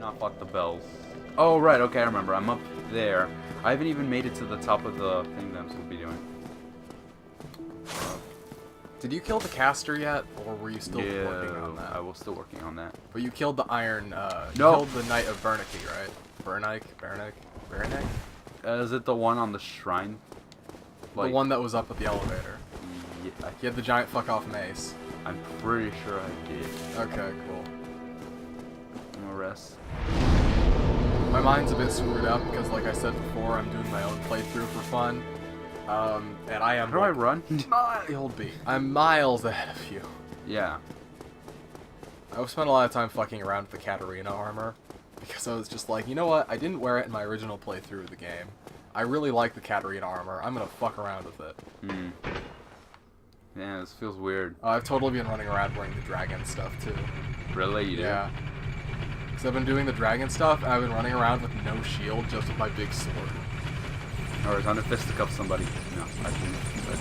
Not fuck the bells. Oh, right, okay, I remember. I'm up there. I haven't even made it to the top of the thing that I'm supposed to be doing. Did you kill the caster yet, or were you still working on that? I was still working on that. But you killed the iron, you No. killed the Knight of Bernicky, right? Bernick? Is it the one on the shrine? The one that was up at the elevator. Yeah, He had the giant fuck-off mace. I'm pretty sure I did. Okay, cool. I'm gonna rest. My mind's a bit screwed up because, like I said before, I'm doing my own playthrough for fun. And I am. How do I run? Hold B. I'm miles ahead of you. Yeah. I've spent a lot of time fucking around with the Katarina armor because I was just like, you know what? I didn't wear it in my original playthrough of the game. I really like the Katarina armor. I'm gonna fuck around with it. Hmm. Yeah, this feels weird. I've totally been running around wearing the dragon stuff too. Really? You do? Yeah. Because I've been doing the dragon stuff, and I've been running around with no shield, just with my big sword. Or trying to fisticuff somebody. No, I can.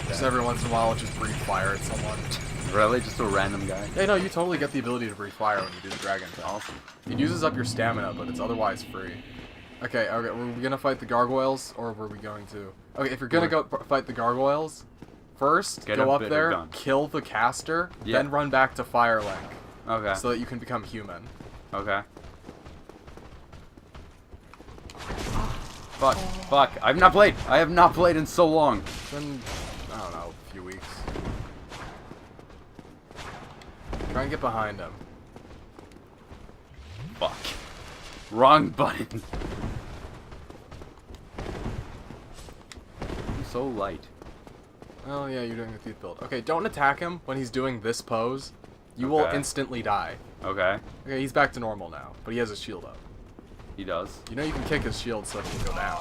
Just every once in a while, I'll just breathe fire at someone. Really? Just a random guy? Hey, no, you totally get the ability to breathe fire when you do the dragon thing. Awesome. It uses up your stamina, but it's otherwise free. Okay, were we gonna fight the gargoyles, or were we going to... Okay, if you're gonna go fight the gargoyles, first, go up there, kill the caster, then run back to Firelink. Okay. So that you can become human. Okay. Fuck. Fuck. I've not played. I have not played in so long. It's been, I don't know, a few weeks. Try and get behind him. Fuck. Wrong button. I'm so light. Oh yeah, you're doing the thief build. Okay, don't attack him when he's doing this pose. You will instantly die. Okay. Okay, he's back to normal now, but he has his shield up. He does. You know you can kick his shield so it can go down.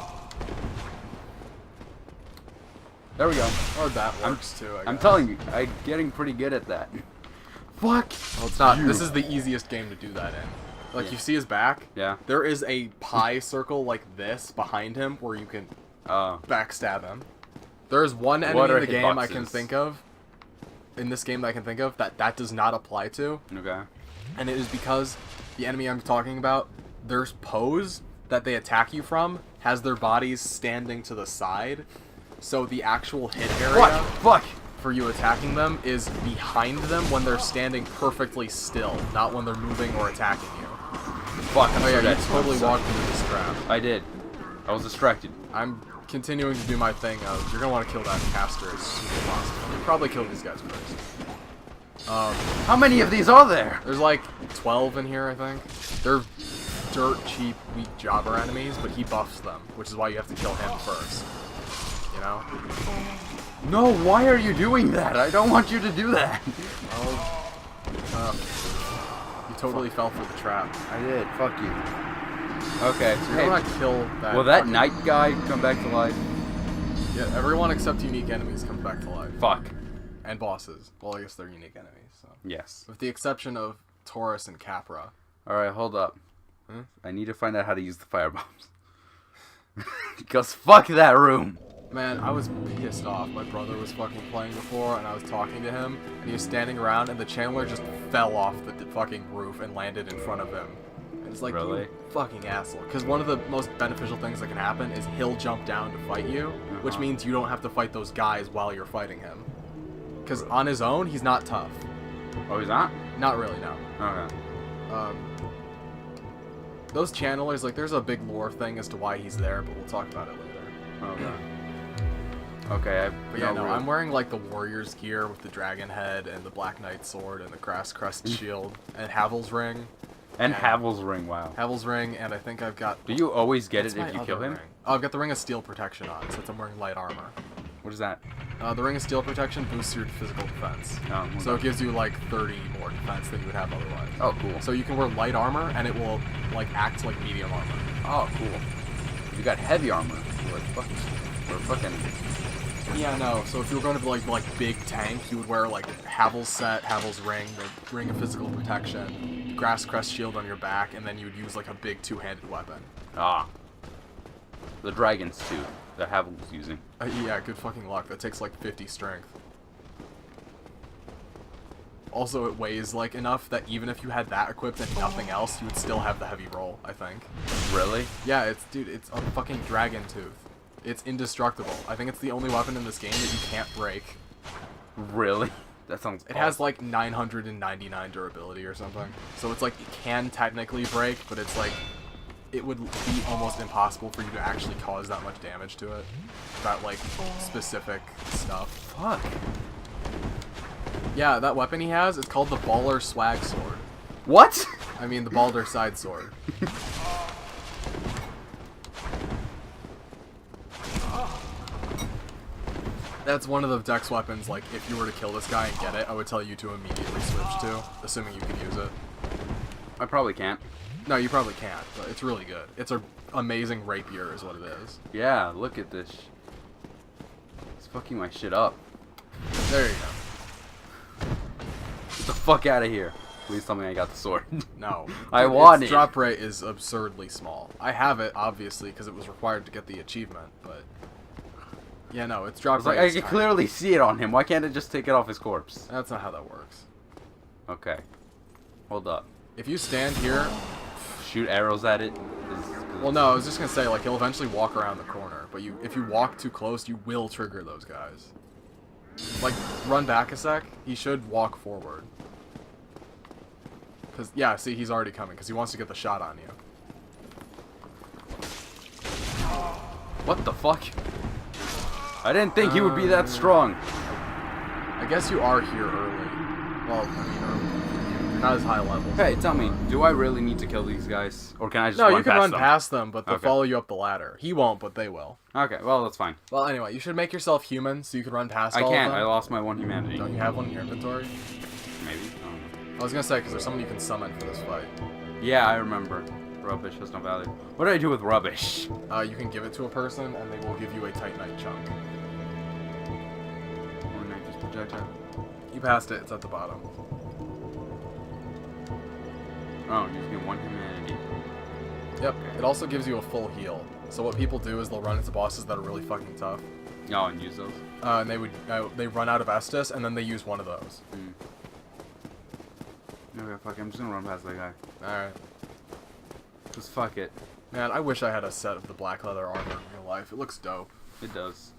There we go. Or that works too, I guess. I'm telling you, I'm getting pretty good at that. Fuck! Well, it's not. This is the easiest game to do that in. Like, you see his back? Yeah. There is a pie circle like this behind him where you can backstab him. There is one enemy in the game I can think of, in this game that I can think of, that does not apply to. Okay. And it is because the enemy I'm talking about, their pose that they attack you from has their bodies standing to the side. So the actual hit area for you attacking them is behind them when they're standing perfectly still, not when they're moving or attacking you. Fuck, oh yeah, you totally walked into this trap. I did. I was distracted. I'm continuing to do my thing of, you're gonna want to kill that caster as soon as possible. You probably kill these guys first. How many of these are there? There's like 12 in here, I think. They're dirt cheap, weak jobber enemies, but he buffs them, which is why you have to kill him first. You know? No, why are you doing that? I don't want you to do that. Well, you totally fell for the trap. I did. Fuck you. Okay. So you're gonna kill that. Will that knight guy come back to life? Yeah, everyone except unique enemies comes back to life. Fuck. And bosses. Well, I guess they're unique enemies. So. Yes. With the exception of Taurus and Capra. Alright, hold up. Hmm? I need to find out how to use the firebombs. Because fuck that room. Man, I was pissed off. My brother was fucking playing before, and I was talking to him, and he was standing around, and the Chandler just fell off the fucking roof and landed in front of him. And it's like, really? You fucking asshole. Because one of the most beneficial things that can happen is he'll jump down to fight you, which means you don't have to fight those guys while you're fighting him. Because on his own, he's not tough. Oh, he's not? Not really, no. Okay. Those channelers, like, there's a big lore thing as to why he's there, but we'll talk about it later. Okay. Okay, but yeah, no, I'm wearing like the warrior's gear with the dragon head and the black knight sword and the grass crest shield and Havel's ring. And Havel's ring, wow. Havel's ring, and I think I've got... Do you always get it if you kill him? Ring? Oh, I've got the ring of steel protection on, since I'm wearing light armor. What is that? The ring of steel protection boosts your physical defense. Oh, okay. So it gives you like 30 more defense than you would have otherwise. Oh, cool. So you can wear light armor, and it will like act like medium armor. Oh, cool. You got heavy armor. We're fucking... Yeah, no. So if you were going to like big tank, you would wear like Havel's set, Havel's ring, the ring of physical protection, grass crest shield on your back, and then you would use like a big two-handed weapon. Ah. The dragons too. That Havel's using. Yeah, good fucking luck. That takes like 50 strength. Also, it weighs like enough that even if you had that equipped and nothing else, you would still have the heavy roll, I think. Really? Yeah, dude, it's a fucking dragon tooth. It's indestructible. I think it's the only weapon in this game that you can't break. Really? That sounds It has like 999 durability or something. So it's like it can technically break, but it's like it would be almost impossible for you to actually cause that much damage to it. That like specific stuff. Fuck. Yeah, that weapon he has, it's called the Baller Swag Sword. What? I mean the Balder Side Sword. That's one of the dex weapons, like, if you were to kill this guy and get it, I would tell you to immediately switch to, assuming you could use it. I probably can't. No, you probably can't, but it's really good. It's an amazing rapier is what it is. Yeah, look at this. It's fucking my shit up. There you go. Get the fuck out of here. Please tell me I got the sword. No. I want its it. drop rate is absurdly small. I have it, obviously, because it was required to get the achievement, but... Yeah, no, its drop rate I is can tiny. clearly see it on him. Why can't it just take it off his corpse? That's not how that works. Okay. Hold up. If you stand here... Shoot arrows at it? Well, no, I was just going to say, like, he'll eventually walk around the corner, but if you walk too close, you will trigger those guys. Like, run back a sec. He should walk forward. Because, yeah, see, he's already coming, because he wants to get the shot on you. What the fuck? I didn't think he would be that strong. I guess you are here early. Well, I mean, early. You're not as high level. Hey, tell me, do I really need to kill these guys? Or can I just No, run you can past run them? past them, but they'll Okay. follow you up the ladder. He won't, but they will. Okay, well, that's fine. Well, anyway, you should make yourself human so you can run past I all can't. of I them. lost my one humanity. Don't you have one in your inventory? Maybe. I don't know. I was gonna say, because there's someone you can summon for this fight. Yeah, I remember. Rubbish has no value. What do I do with rubbish? You can give it to a person, and they will give you a Titanite chunk. Or can I just projectile? You passed it. It's at the bottom. Oh, you just get one humanity. Yep. It also gives you a full heal. So what people do is they'll run into bosses that are really fucking tough. Oh, and use those? And they run out of Estus, and then they use one of those. Okay, fuck it. I'm just gonna run past that guy. Alright. Just fuck it. Man, I wish I had a set of the black leather armor in real life. It looks dope. It does.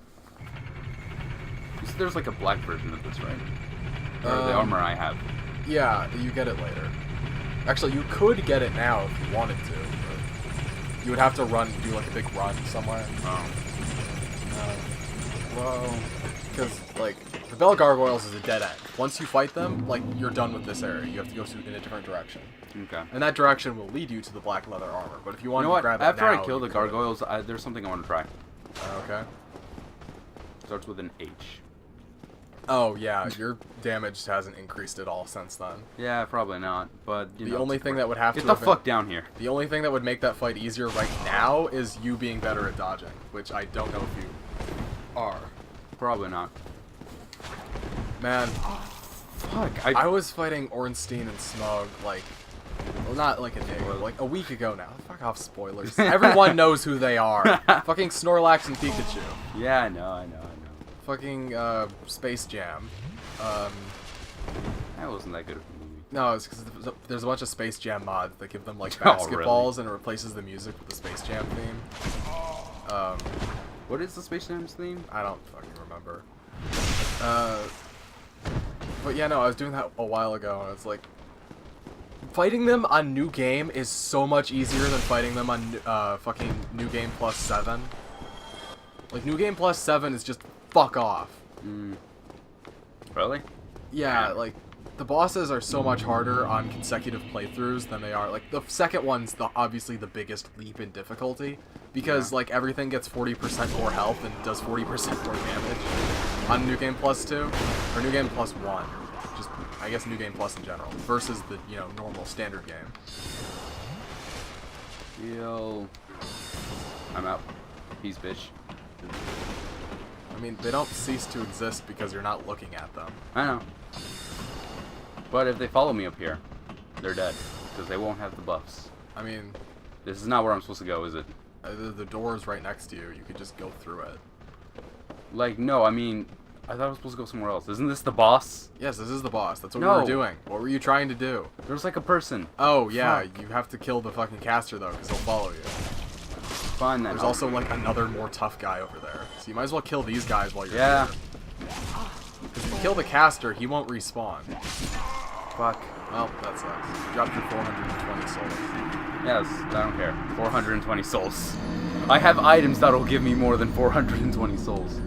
You said there's like a black version of this, right? Or the armor I have. Yeah, you get it later. Actually, you could get it now if you wanted to, but you would have to do like a big run somewhere. Oh. Well, because, like, the Bell Gargoyles is a dead end. Once you fight them, like, you're done with this area. You have to go in a different direction. Okay. And that direction will lead you to the black leather armor. But if you want You know to what? grab it After now, I kill the you could. gargoyles, there's something I want to try. Okay. Starts with an H. Oh, yeah, your damage hasn't increased at all since then. Yeah, probably not. But you The know, only thing that would have get to... the fuck down here. The only thing that would make that fight easier right now is you being better at dodging, which I don't know if you are. Probably not. Man, Fuck. I was fighting Ornstein and Smug, like, well, not like a day, but like a week ago now. Fuck off, spoilers. Everyone knows who they are. Fucking Snorlax and Pikachu. Yeah, I know. Fucking, Space Jam. That wasn't that good of a movie. No, it's because there's a bunch of Space Jam mods that give them, like, Oh, basketballs, and it replaces the music with the Space Jam theme. What is the Space Jam's theme? I don't fucking remember. But yeah, no, I was doing that a while ago, and it's like, fighting them on New Game is so much easier than fighting them on fucking New Game Plus 7. Like, New Game Plus 7 is just fuck off. Really? Yeah, like, the bosses are so much harder on consecutive playthroughs than they are. Like, the second one's obviously the biggest leap in difficulty, because, like, everything gets 40% more health and does 40% more damage on New Game Plus 2, or New Game Plus 1. Just, I guess New Game Plus in general, versus the, you know, normal standard game. Yo. I'm out. Peace, bitch. I mean, they don't cease to exist because you're not looking at them. I know. But if they follow me up here, they're dead. Because they won't have the buffs. I mean... This is not where I'm supposed to go, is it? The door is right next to you. You could just go through it. Like, no, I mean... I thought I was supposed to go somewhere else. Isn't this the boss? Yes, this is the boss. That's what we No. were doing. What were you trying to do? There's like a person. Oh, yeah. Fuck. You have to kill the fucking caster, though, because he'll follow you. Fine then. There's also, like, another more tough guy over there. So you might as well kill these guys while you're Yeah. here. Because if you kill the caster, he won't respawn. Fuck. Well, that sucks. You dropped your 420 souls. Yes, I don't care. 420 souls. I have items that'll give me more than 420 souls.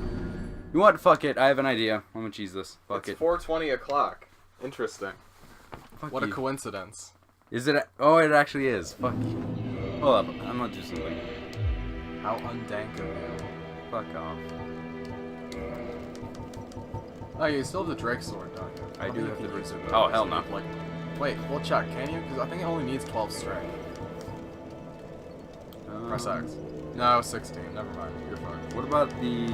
You know what? Fuck it. I have an idea. I'm gonna cheese this. Fuck It's it. 4:20 o'clock. Interesting. Fuck What a you. coincidence. Is it? Oh, it actually is. Fuck you. Hold up. I'm gonna do something. How undank of you. Fuck off. Oh, you still have the Drake sword, don't you? I do think have you the can Drake use it, sword. though, Oh, hell because no. Like, wait, we'll check. Can you? Because I think it only needs 12 strength. Press X. No, 16. Never mind. You're fucked. What about the?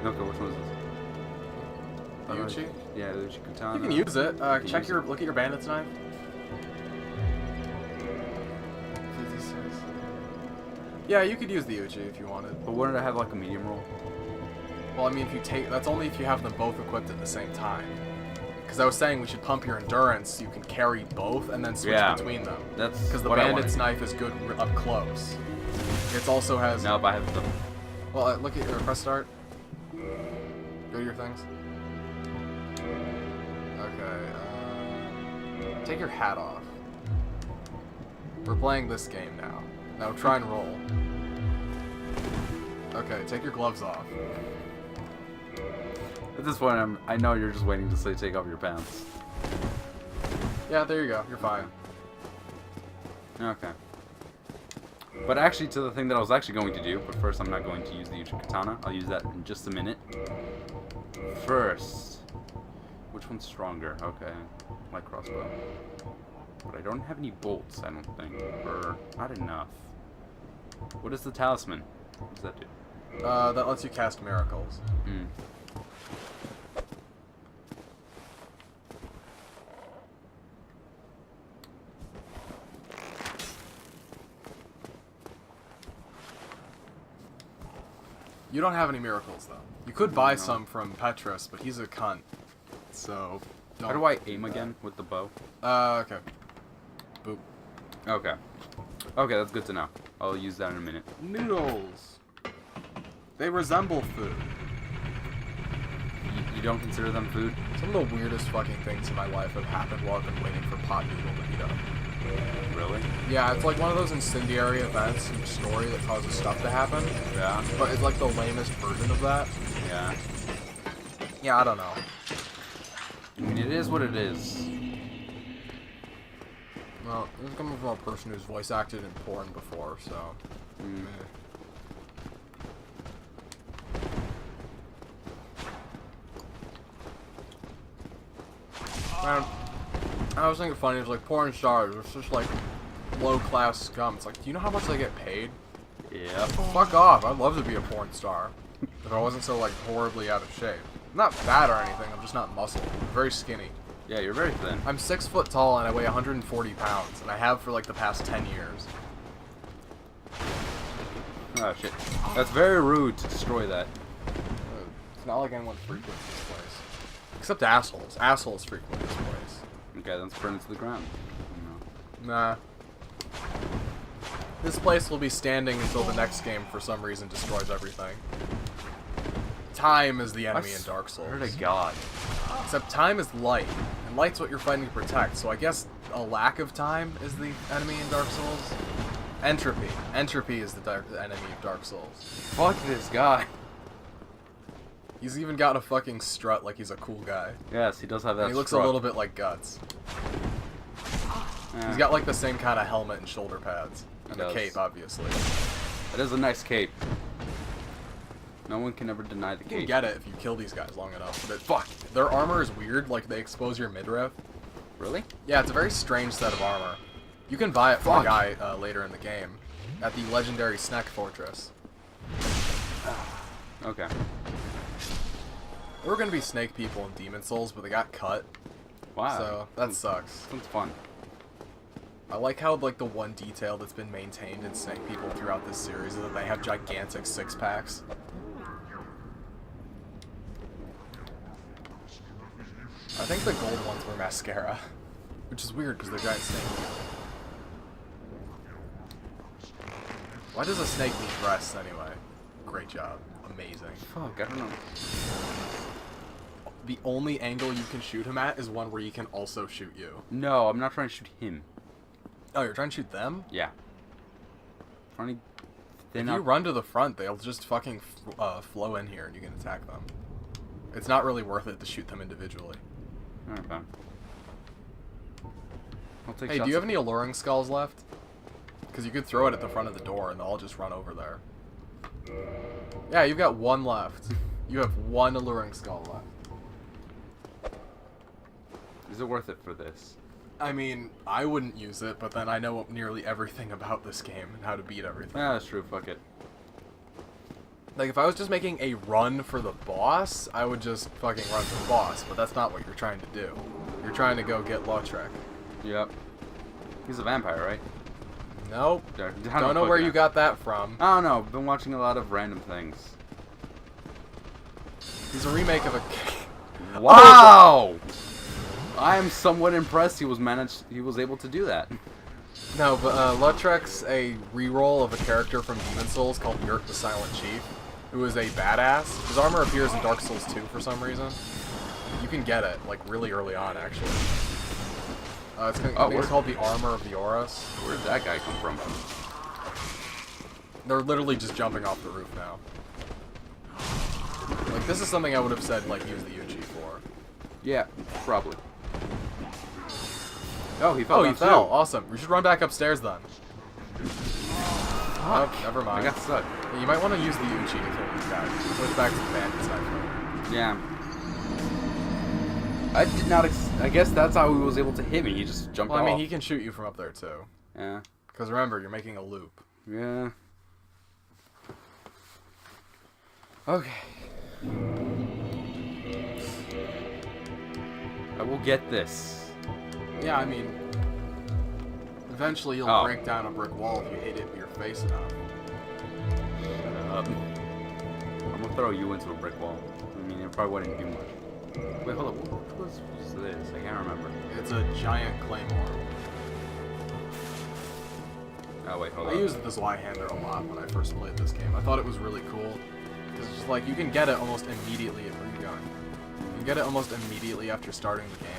Okay, which one is this? Yuchi? Yeah, the Uchi Katana. You can use it. can Check use your. Look at your bandit's knife. 56. Yeah, you could use the Uchi if you wanted. But wouldn't it have like a medium roll? Well, I mean, if you take, that's only if you have them both equipped at the same time. Because I was saying we should pump your endurance so you can carry both and then switch Yeah. between them. That's Because the what I bandit's wanted. knife is good up close. It also has. No, but I have the. Well, look at your press start. Go to your things. Okay. Take your hat off. We're playing this game now. Now try and roll. Okay, take your gloves off. At this point, I know you're just waiting to say take off your pants. Yeah, there you go. You're fine. Okay. But actually, to the thing that I was actually going to do, but first I'm not going to use the Uchi Katana. I'll use that in just a minute. First, which one's stronger? Okay, my crossbow. But I don't have any bolts, I don't think. Or not enough. What is the talisman? What does that do? That lets you cast miracles. Hmm. You don't have any miracles, though. You could buy No. some from Petrus, but he's a cunt. So, How do I aim again with the bow? Okay. Boop. Okay. Okay, that's good to know. I'll use that in a minute. Noodles. They resemble food. You don't consider them food? Some of the weirdest fucking things in my life have happened while I've been waiting for pot noodle to heat up. Really? Yeah, it's like one of those incendiary events in the story that causes stuff to happen. Yeah. But it's like the lamest version of that. Yeah. Yeah, I don't know. I mean, it is what it is. Well, this is coming from a person who's voice acted in porn before, so. Mm. Man, I was thinking funny, it's like porn stars, it's just like low class scum. It's like, do you know how much they get paid? Yeah. Fuck off, I'd love to be a porn star. If I wasn't so like horribly out of shape. I'm not fat or anything, I'm just not muscled. I'm very skinny. Yeah, you're very thin. I'm 6 foot tall and I weigh 140 pounds, and I have for like the past 10 years. Oh shit. That's very rude to destroy that. It's not like anyone frequents this place. Except assholes. Assholes frequent this place. Okay, let's burn it to the ground. No. Nah. This place will be standing until the next game for some reason destroys everything. Time is the enemy in Dark Souls. Swear to God. Except time is light, and light's what you're fighting to protect, so I guess a lack of time is the enemy in Dark Souls? Entropy. Entropy is the enemy of Dark Souls. Fuck this guy. He's even got a fucking strut like he's a cool guy. Yes, he does have that. And he looks strut. a little bit like Guts. Eh, He's got like the same kind of helmet and shoulder pads. And He a does. cape, obviously. It is a nice cape. No one can ever deny the You can cape. get it if you kill these guys long enough. But fuck, their armor is weird, like they expose your midriff. Really? Yeah, it's a very strange set of armor. You can buy it from a Fuck. guy later in the game. At the legendary Snack Fortress. Okay. There were gonna be snake people in Demon Souls, but they got cut. Wow. So, that sucks. Sounds fun. I like how, like, the one detail that's been maintained in snake people throughout this series is that they have gigantic six-packs. I think the gold ones were mascara. Which is weird because they're giant snakes. Why does a snake need breasts anyway? Great job. Amazing. Fuck, I don't know. The only angle you can shoot him at is one where he can also shoot you. No, I'm not trying to shoot him. Oh, you're trying to shoot them? Yeah. Trying to... If you run to the front, they'll just fucking flow in here and you can attack them. It's not really worth it to shoot them individually. Alright, fine. I'll take Hey, shots do you have at- any alluring skulls left? Because you could throw it at the front of the door and they'll all just run over there. Yeah, you've got one left. You have one alluring skull left. Is it worth it for this? I mean, I wouldn't use it, but then I know nearly everything about this game and how to beat everything. Yeah, that's true. Fuck it. Like, if I was just making a run for the boss, I would just fucking run for the boss, but that's not what you're trying to do. You're trying to go get Lautrec. Yep. He's a vampire, right? Nope. I Don't know where you got that from. I don't know. Been watching a lot of random things. He's a remake of a... Wow! I am somewhat impressed he was able to do that. No, but Lautrec's a reroll of a character from Demon Souls called Yurt the Silent Chief, who is a badass. His armor appears in Dark Souls 2 for some reason. You can get it, like, really early on, actually. I think it's called the Armor of the Oros. Where did that guy come from? They're literally just jumping off the roof now. Like, this is something I would have said, like, use the Uchi for. Yeah, probably. Oh, he fell. Oh, he fell. Awesome. We should run back upstairs then. Fuck. Oh, never mind. I got stuck. Yeah, you might want to use the Uchi to kill these guys. Switch back to the bandit side. Yeah. I did not. I guess that's how he was able to hit me. He just jumped off. Well, I mean, he can shoot you from up there too. Yeah. Because remember, you're making a loop. Yeah. Okay. I will get this. Yeah, I mean, eventually you'll break down a brick wall if you hit it with your face enough. Shut up. I'm gonna throw you into a brick wall. I mean, it probably wouldn't do much. Wait, hold up. What was this? I can't remember. It's a giant claymore. Oh, wait, hold I on. used this Y-hander a lot when I first played this game. I thought it was really cool. Because it's just like, you can get it almost immediately. Where are you going? You can get it almost immediately after starting the game.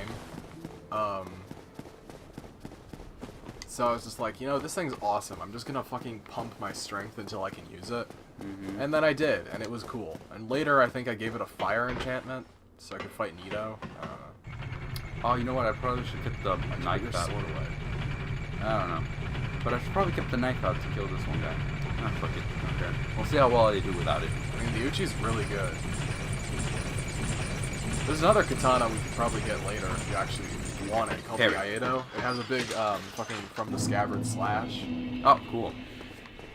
So I was just like, you know, this thing's awesome. I'm just gonna fucking pump my strength until I can use it. Mm-hmm. And then I did, and it was cool. And later, I think I gave it a fire enchantment, so I could fight Nito. Oh, you know what? I probably should get the knife out. Sword away. I don't know. But I should probably get the knife out to kill this one guy. Ah, fuck it. Okay. We'll see how well I do without it. I mean, the Uchi's really good. There's another katana we could probably get later if you actually want it, called the Iaedo. It has a big, fucking from the scabbard slash. Oh, cool.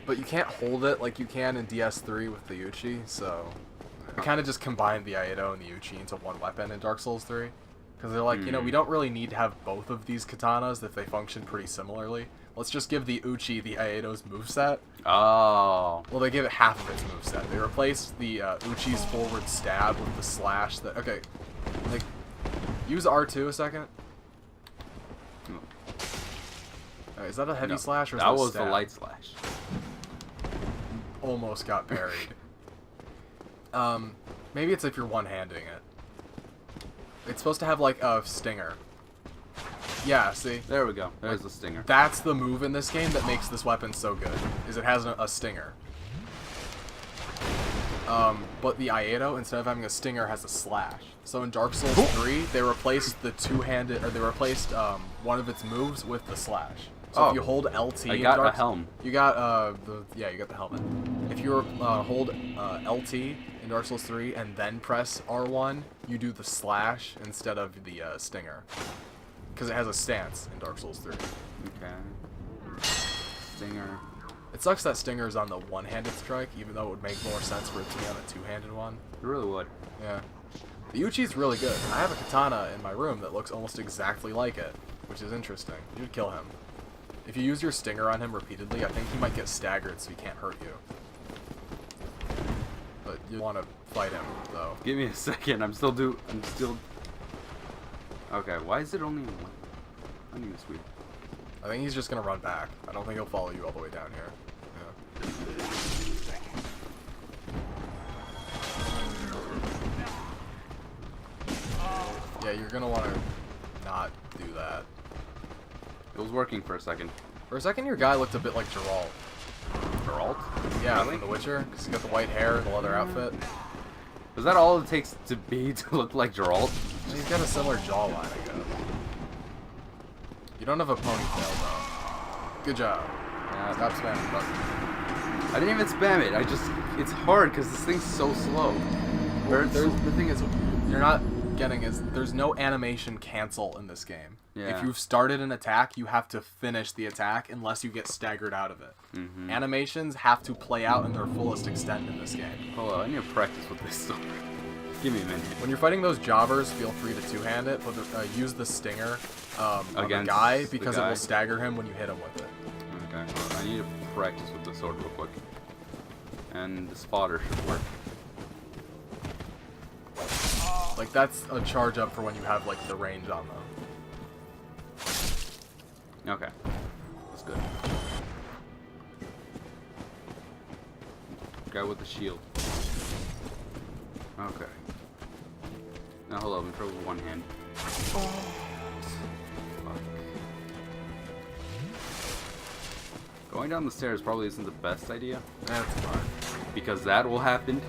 But you can't hold it like you can in DS3 with the Uchi, so... I kind of just combined the Iaedo and the Uchi into one weapon in Dark Souls 3. Because they're like, you know, we don't really need to have both of these katanas if they function pretty similarly. Let's just give the Uchi the Iaedo's moveset. Oh. Well, they give it half of its moveset. They replaced the Uchi's forward stab with the slash that... Okay, like, use R2 a second. Is that a heavy slash or is that that a was stab? the light slash. Almost got buried. Maybe it's if you're one-handing it. It's supposed to have, like, a stinger. Yeah, see? There we go. There's the stinger. That's the move in this game that makes this weapon so good, is it has a stinger. But the Iaedo, instead of having a stinger, has a slash. So in Dark Souls 3, they replaced the two-handed, or they replaced one of its moves with the slash. So if you hold LT, I got a helm. You got you got the helmet. If you hold LT in Dark Souls 3 and then press R1, you do the slash instead of the stinger, because it has a stance in Dark Souls 3. Okay. Stinger. It sucks that stinger is on the one-handed strike, even though it would make more sense for it to be on a two-handed one. It really would. Yeah. The Uchi's really good. I have a katana in my room that looks almost exactly like it, which is interesting. You should kill him. If you use your stinger on him repeatedly, I think he might get staggered so he can't hurt you. But you want to fight him, though. Give me a second. I'm still. Okay, why is it only... I think it's weird. I think he's just gonna run back. I don't think he'll follow you all the way down here. Yeah, you're gonna want to not do that. It was working for a second. For a second, your guy looked a bit like Geralt. Geralt? Yeah, Really? from The Witcher, because he's got the white hair and the leather outfit. Is that all it takes to look like Geralt? He's got a similar jawline, I guess. You don't have a ponytail, though. Good job. Yeah, Stop spamming the button. I didn't even spam it. It's hard because this thing's so slow. The thing is, you're not getting is there's no animation cancel in this game. Yeah. If you've started an attack, you have to finish the attack unless you get staggered out of it. Mm-hmm. Animations have to play out in their fullest extent in this game. Hold on, I need to practice with this stuff. Give me a minute. When you're fighting those jobbers, feel free to two-hand it, but use the stinger on the Against guy the because guy? it will stagger him when you hit him with it. Okay, well, I need to practice with the sword real quick. And the spotter should work. Like, that's a charge up for when you have, like, the range on them. Okay. That's good. Guy with the shield. Okay. Now hold up, I'm trying with one hand. Fuck. Going down the stairs probably isn't the best idea. That's fine. Because that will happen.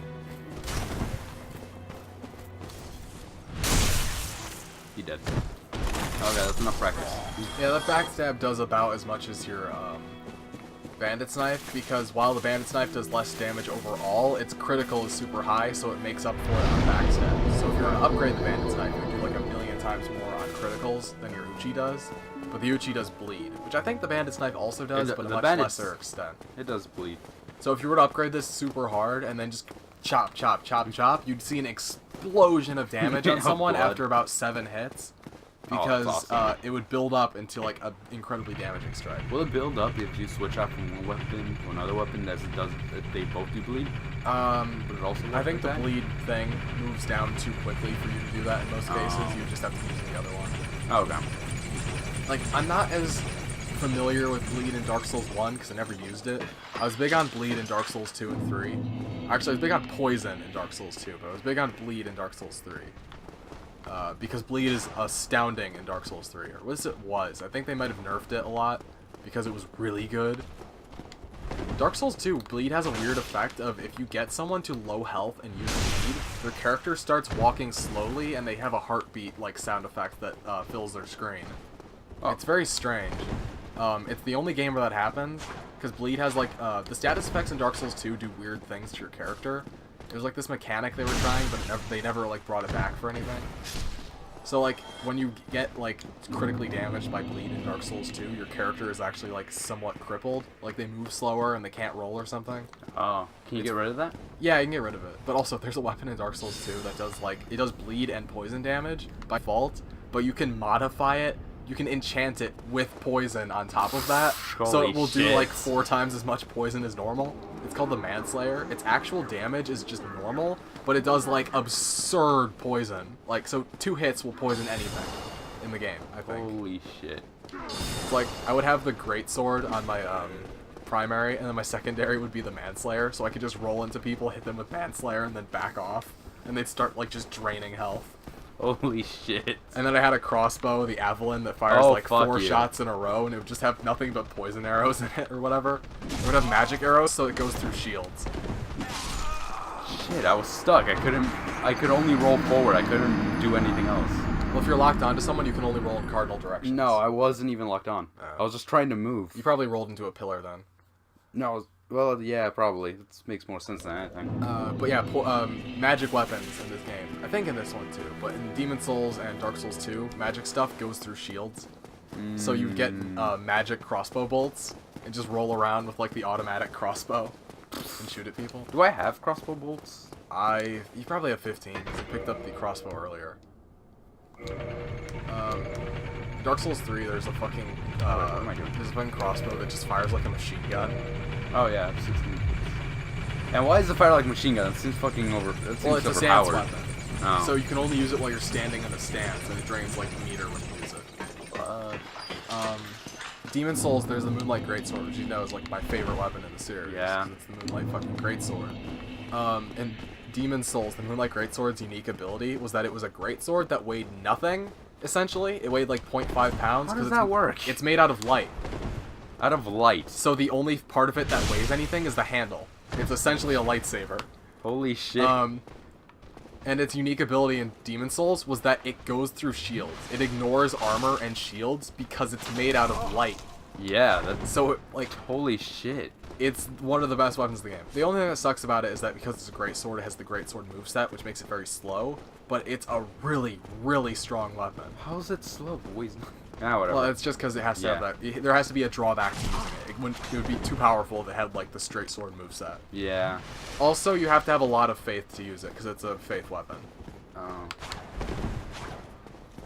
He dead. Okay, that's enough practice. Yeah, the backstab does about as much as your bandit's knife, because while the bandit's knife does less damage overall, its critical is super high, so it makes up for it on backstab. So if you're gonna upgrade the bandit's knife, you do like 1,000,000 times more on criticals than your Uchi does. But the Uchi does bleed, which I think the bandit's knife also does, but a much lesser extent. It does bleed. So if you were to upgrade this super hard and then just chop, chop, chop, chop, you'd see an explosion of damage on someone after about 7 hits. Because awesome. it would build up into like an incredibly damaging strike. Will it build up if you switch out from one weapon to another weapon as it does if they both do bleed? Would it also work I think the like that? bleed thing moves down too quickly for you to do that in most cases. You just have to use the other one. Oh, okay. Like, I'm not as familiar with bleed in Dark Souls 1 because I never used it. I was big on bleed in Dark Souls 2 and 3. Actually, I was big on poison in Dark Souls 2, but I was big on bleed in Dark Souls 3. Because bleed is astounding in Dark Souls 3, or at least it was. I think they might have nerfed it a lot because it was really good. Dark Souls 2, bleed has a weird effect of if you get someone to low health and use bleed, their character starts walking slowly and they have a heartbeat like sound effect that fills their screen. Oh. It's very strange. It's the only game where that happens because bleed has like the status effects in Dark Souls 2 do weird things to your character. There's like this mechanic they were trying, but they never like brought it back for anything. So like when you get like critically damaged by bleed in Dark Souls 2, your character is actually like somewhat crippled. Like they move slower and they can't roll or something. Oh, can you get rid of that? Yeah, you can get rid of it. But also there's a weapon in Dark Souls 2 that does like it does bleed and poison damage by default, but you can modify it. You can enchant it with poison on top of that, so it will do like 4 times as much poison as normal. It's called the Manslayer. Its actual damage is just normal, but it does like absurd poison. Like, so 2 hits will poison anything in the game, I think. Holy shit. It's like, I would have the Greatsword on my primary, and then my secondary would be the Manslayer, so I could just roll into people, hit them with Manslayer, and then back off. And they'd start like just draining health. Holy shit. And then I had a crossbow, the Avalon, that fires like 4 shots in a row, and it would just have nothing but poison arrows in it or whatever. It would have magic arrows, so it goes through shields. Shit, I was stuck. I could only roll forward. I couldn't do anything else. Well, if you're locked onto someone, you can only roll in cardinal directions. No, I wasn't even locked on. I was just trying to move. You probably rolled into a pillar then. No, well, yeah, probably. It makes more sense than anything. But yeah, magic weapons in this game. I think in this one too, but in Demon Souls and Dark Souls 2, magic stuff goes through shields. So you get magic crossbow bolts and just roll around with like the automatic crossbow and shoot at people. Do I have crossbow bolts? You probably have 15 because you picked up the crossbow earlier. Dark Souls 3, there's a fucking there's a fucking crossbow that just fires like a machine gun. Oh yeah, 16. And why does it fire like a machine gun? It seems fucking over. It seems Well, it's a stance weapon. Oh. So you can only use it while you're standing in a stance, and it drains like a meter when you use it. Demon Souls, there's the Moonlight Greatsword, which you know is like my favorite weapon in the series. Yeah. 'Cause it's the Moonlight fucking Greatsword. And Demon Souls, the Moonlight Greatsword's unique ability was that it was a greatsword that weighed nothing, essentially. It weighed like 0.5 pounds. How does that work? It's made out of light. Out of light. So the only part of it that weighs anything is the handle. It's essentially a lightsaber. Holy shit. And its unique ability in Demon Souls was that it goes through shields. It ignores armor and shields because it's made out of light. Yeah, that's... So, like... Holy shit. It's one of the best weapons in the game. The only thing that sucks about it is that because it's a greatsword, it has the greatsword moveset, which makes it very slow. But it's a really, really strong weapon. How is it slow? Whatever. Well, it's just because it has to have that. There has to be a drawback to using it. It would be too powerful if it had, like, the straight sword moveset. Yeah. Also, you have to have a lot of faith to use it, because it's a faith weapon. Oh.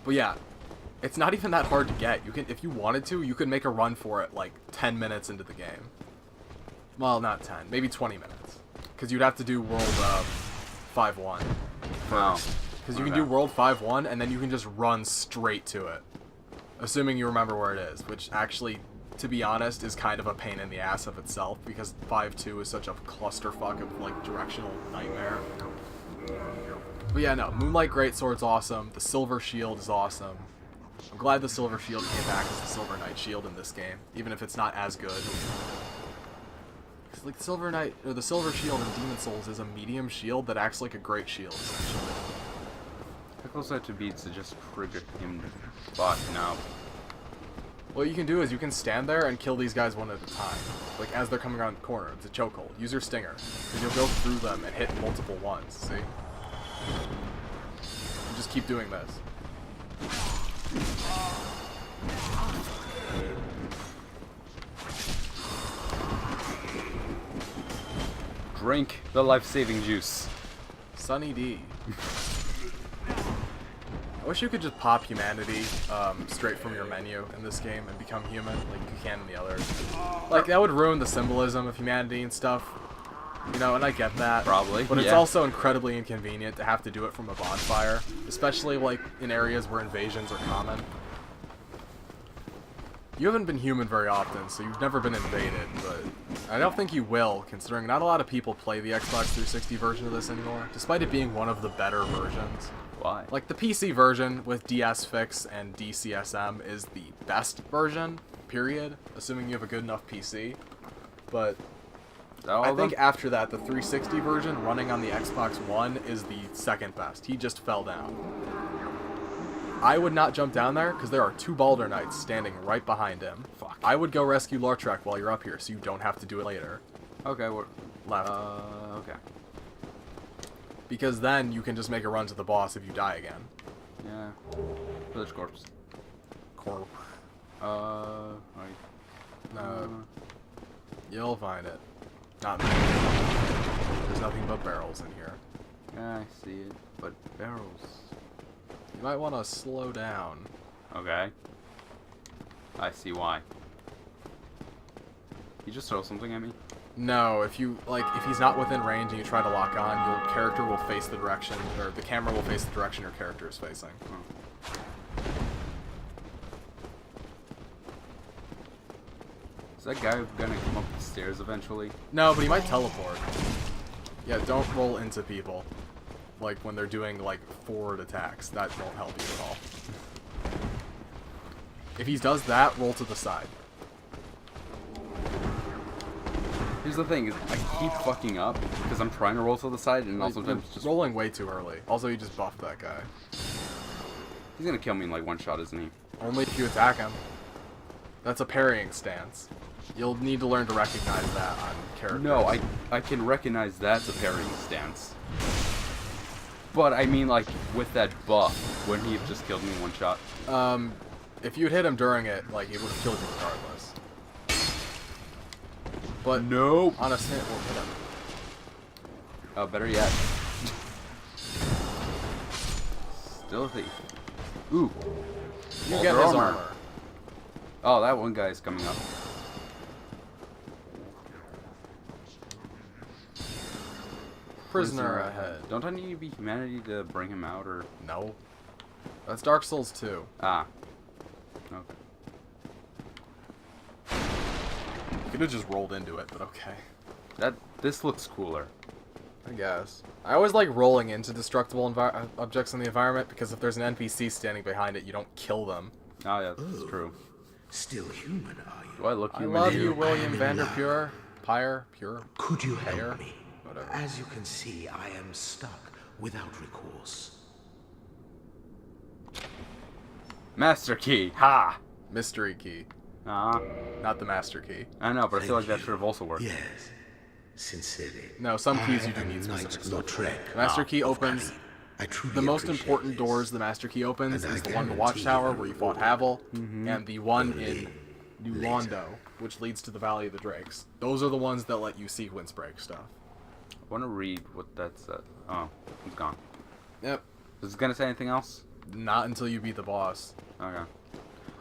But yeah, it's not even that hard to get. You can, if you wanted to, you could make a run for it, like, 10 minutes into the game. Well, not 10. Maybe 20 minutes. Because you'd have to do World 5-1 first. Because you can do World 5-1, and then you can just run straight to it. Assuming you remember where it is, which actually, to be honest, is kind of a pain in the ass of itself, because 5-2 is such a clusterfuck of, like, directional nightmare. But yeah, no, Moonlight Greatsword's awesome, the Silver Shield is awesome. I'm glad the Silver Shield came back as the Silver Knight Shield in this game, even if it's not as good. Because, like, Silver Knight, or the Silver Shield in Demon Souls is a medium shield that acts like a great shield, essentially. How close that to be to just trigger him fucking out? What you can do is you can stand there and kill these guys one at a time. Like, as they're coming around the corner. It's a chokehold. Use your stinger. Because you'll go through them and hit multiple ones, see? You just keep doing this. Drink the life-saving juice. Sunny D. I wish you could just pop humanity straight from your menu in this game and become human like you can in the others. Like, that would ruin the symbolism of humanity and stuff. You know, and I get that. Probably, But it's yeah. also incredibly inconvenient to have to do it from a bonfire. Especially, like, in areas where invasions are common. You haven't been human very often, so you've never been invaded, but I don't think you will, considering not a lot of people play the Xbox 360 version of this anymore, despite it being one of the better versions. Why? Like, the PC version with DS Fix and DCSM is the best version, period, assuming you have a good enough PC. But I think after that, the 360 version running on the Xbox One is the second best. He just fell down. I would not jump down there, because there are 2 Baldur Knights standing right behind him. Fuck. I would go rescue Lortrek while you're up here, so you don't have to do it later. Okay, what? Left. Okay. Because then you can just make a run to the boss if you die again. Yeah. Village corpse. Corp. You'll find it. Not me. There's nothing but barrels in here. Yeah, I see it. But barrels. You might want to slow down. Okay. I see why. You just throw something at me? No, if you, like, if he's not within range and you try to lock on, your character will face the direction, or the camera will face the direction your character is facing. Oh. Is that guy gonna come up the stairs eventually? No, but he might teleport. Yeah, don't roll into people. Like, when they're doing, like, forward attacks. That won't help you at all. If he does that, roll to the side. Here's the thing, is I keep fucking up, because I'm trying to roll to the side, and Like, sometimes you're just... rolling way too early. Also, you just buffed that guy. He's gonna kill me in like one shot, isn't he? Only if you attack him. That's a parrying stance. You'll need to learn to recognize that on characters. No, I can recognize that's a parrying stance. But I mean, like, with that buff, wouldn't he have just killed me in one shot? If you'd hit him during it, like, it would have killed you regardless. But nope. On a hit, we'll hit him. Oh, better yet. Still a thief. Ooh. You get his armor. Oh, that one guy's coming up. Prisoner ahead. Don't I need to be humanity to bring him out, or... No. That's Dark Souls 2. Ah. Okay. You could have just rolled into it, but okay. This looks cooler. I guess. I always like rolling into destructible objects in the environment, because if there's an NPC standing behind it, you don't kill them. Oh, yeah, that's true. Still human, are you? Do I look I human? love to you, William Vanderpure. Pyre? Pure? Could you Pyre? help me? Whatever. As you can see, I am stuck without recourse. Master key! Ha! Mystery key. Ah. Not the master key. I know, but I feel like that should have also worked. Yes, sincerely. No, some keys you I do am need specific stuff. Lautrec Master key of opens... Cali. I truly The most appreciate important this. doors the Master Key opens And is I the one in the guarantee Watchtower the where you fought reward. Havel, Mm-hmm. and the one Only in New Londo, which leads to the Valley of the Drakes. Those are the ones that let you sequence break stuff. I want to read what that said. Oh, it's gone. Yep. Is it gonna say anything else? Not until you beat the boss. Okay.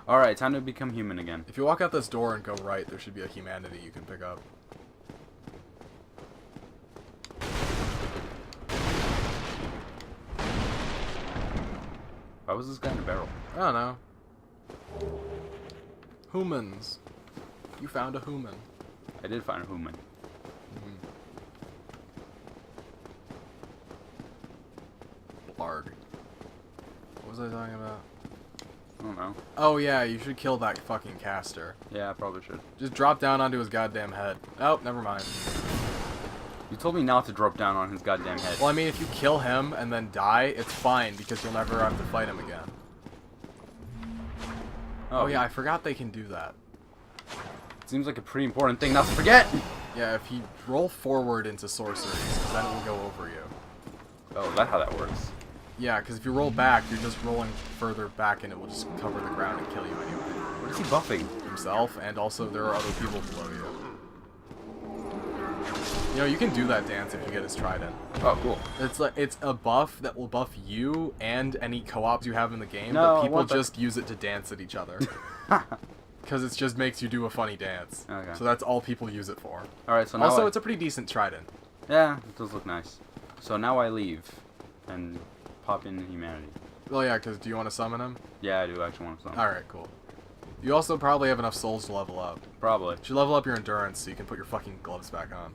Alright, time to become human again. If you walk out this door and go right, there should be a humanity you can pick up. Why was this guy in a barrel? I don't know. Humans. You found a human. I did find a human. Blarg. What was I talking about? I don't know. Oh yeah, you should kill that fucking caster. Yeah, I probably should. Just drop down onto his goddamn head. Oh, never mind. You told me not to drop down on his goddamn head. Well, I mean, if you kill him and then die, it's fine because you'll never have to fight him again. Oh yeah, I forgot they can do that. Seems like a pretty important thing not to forget! Yeah, if you roll forward into sorceries, then it will go over you. Oh, that's how that works. Yeah, because if you roll back, you're just rolling further back and it will just cover the ground and kill you anyway. What is he buffing? Himself, and also there are other people below you. You know, you can do that dance if you get his trident. Oh, cool. It's a buff that will buff you and any co-ops you have in the game, No, but I people want that. just use it to dance at each other. Because it just makes you do a funny dance. Okay. So that's all people use it for. Alright, so now Also, it's a pretty decent trident. Yeah, it does look nice. So now I leave and pop into humanity. Well, yeah, because do you want to summon him? Yeah, I do actually want to. Alright, cool. You also probably have enough souls to level up. Probably. You should level up your endurance so you can put your fucking gloves back on.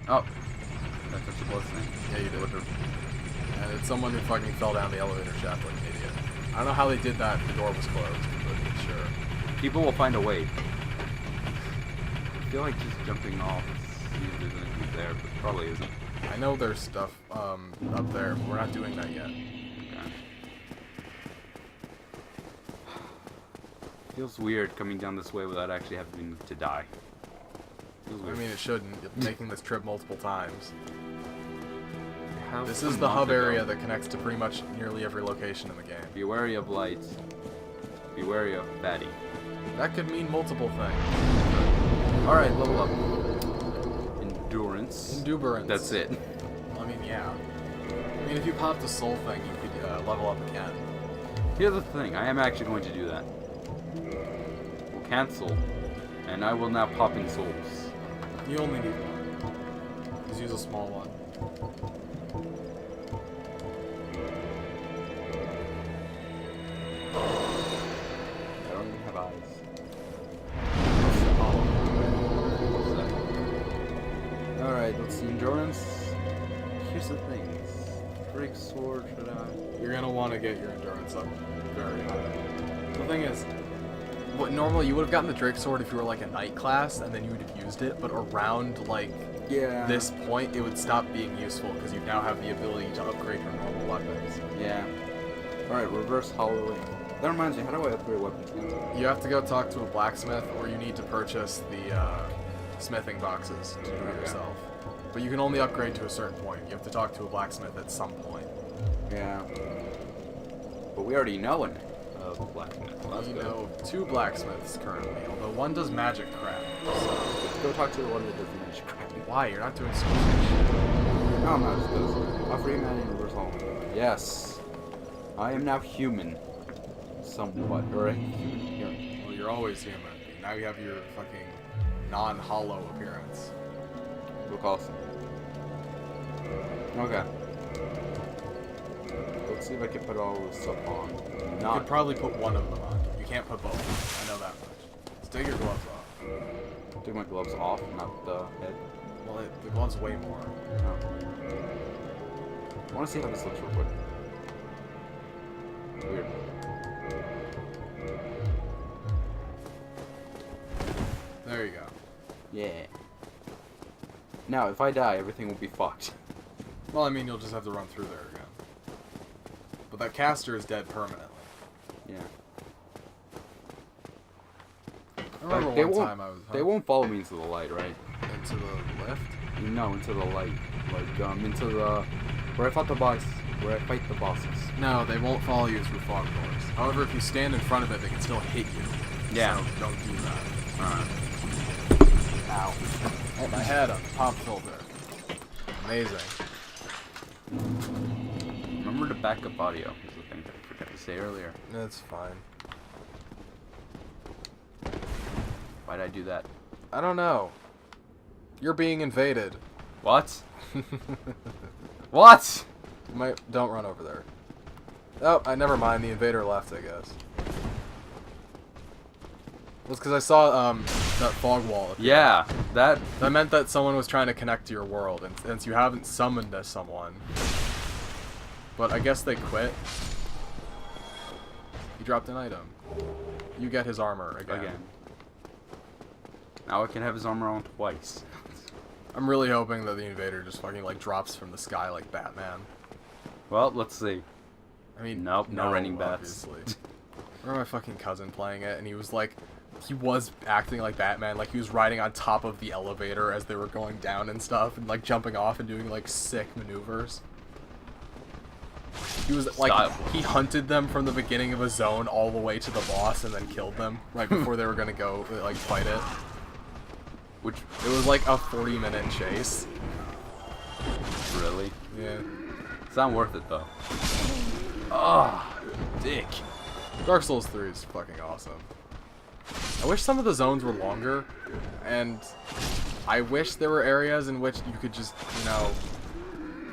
Oh. That's what it was saying. Yeah, you did. And it's someone who fucking fell down the elevator shaft like an idiot. I don't know how they did that if the door was closed, but sure. People will find a way. I feel like just jumping off, see if there's anything there, but probably isn't. I know there's stuff up there, but we're not doing that yet. Okay. Feels weird coming down this way without actually having to die. Feels I weird. mean, it shouldn't. You're making this trip multiple times. How This some is the month hub ago. area that connects to pretty much nearly every location in the game. Be wary of lights. Be wary of fatty. That could mean multiple things. Alright, level up. Endurance. Enduberance. That's it. I mean, yeah. I mean, if you pop the soul thing, you could level up again. Here's the thing, I am actually going to do that. We'll cancel, and I will now pop in souls. You only need one. Just use a small one. I don't even have eyes. Alright, let's see. Endurance. Here's the thing. Drake sword, should I? You're gonna want to get your endurance up very high. The thing is, what normally you would have gotten the Drake sword if you were like a knight class, and then you would have used it. But around like Yeah. this point, it would stop being useful because you now have the ability to upgrade your normal weapons. Yeah. Alright, reverse hollowing. That reminds me, how do I upgrade weapons again? You have to go talk to a blacksmith, or you need to purchase the smithing boxes to do it yourself. But you can only upgrade to a certain point. You have to talk to a blacksmith at some point. Yeah. But we already know an blacksmith. Well, that's You good. know 2 blacksmiths currently, although one does magic crap. So Go talk to the one that does the magic crap. why? You're not doing so shit. No, I'm not just this. Offer humanity and reverse hollowing. Yes. I am now human. Somewhat. Or a human appearance. Well, you're always human. Now you have your fucking non-hollow appearance. look awesome. Okay. Let's see if I can put all this stuff on. You could probably put one of them on. You can't put both. I know that much. Just take your gloves off. Take my gloves off, not the head. Well, the gloves weigh more. Oh. I want to see how this looks real quick. Weird. There you go. Yeah. Now, if I die, everything will be fucked. Well, I mean, you'll just have to run through there again. But that caster is dead permanently. Yeah. I remember Like, one time I was... They won't follow me into the light, right? Into the left? No, into the light. Like, into the... Where I fight the boss. Where I fight the bosses. No, they won't follow you through fog doors. However, if you stand in front of it, they can still hit you. Yeah. So don't do that. Alright. Ow. Oh, my head, a pop filter. Amazing. Remember the backup audio is the thing that I forgot to say earlier. That's fine. Why'd I do that? I don't know. You're being invaded. What? What? Don't run over there. Oh, I never mind. The invader left, I guess. That's because I saw that fog wall appear. Yeah, that meant that someone was trying to connect to your world, and since you haven't summoned someone, but I guess they quit. He dropped an item. You get his armor again. Now I can have his armor on twice. I'm really hoping that the invader just fucking like drops from the sky like Batman. Well, let's see. I mean, nope, no raining bats. Obviously. I remember my fucking cousin playing it, and he was like, he was acting like Batman, like he was riding on top of the elevator as they were going down and stuff, and like jumping off and doing like sick maneuvers. He was like, he hunted them from the beginning of a zone all the way to the boss and then killed them right before they were gonna go like fight it. Which, it was like a 40-minute chase. Really? Yeah. It's not worth it though. Oh, dick. Dark Souls 3 is fucking awesome. I wish some of the zones were longer, and I wish there were areas in which you could just, you know,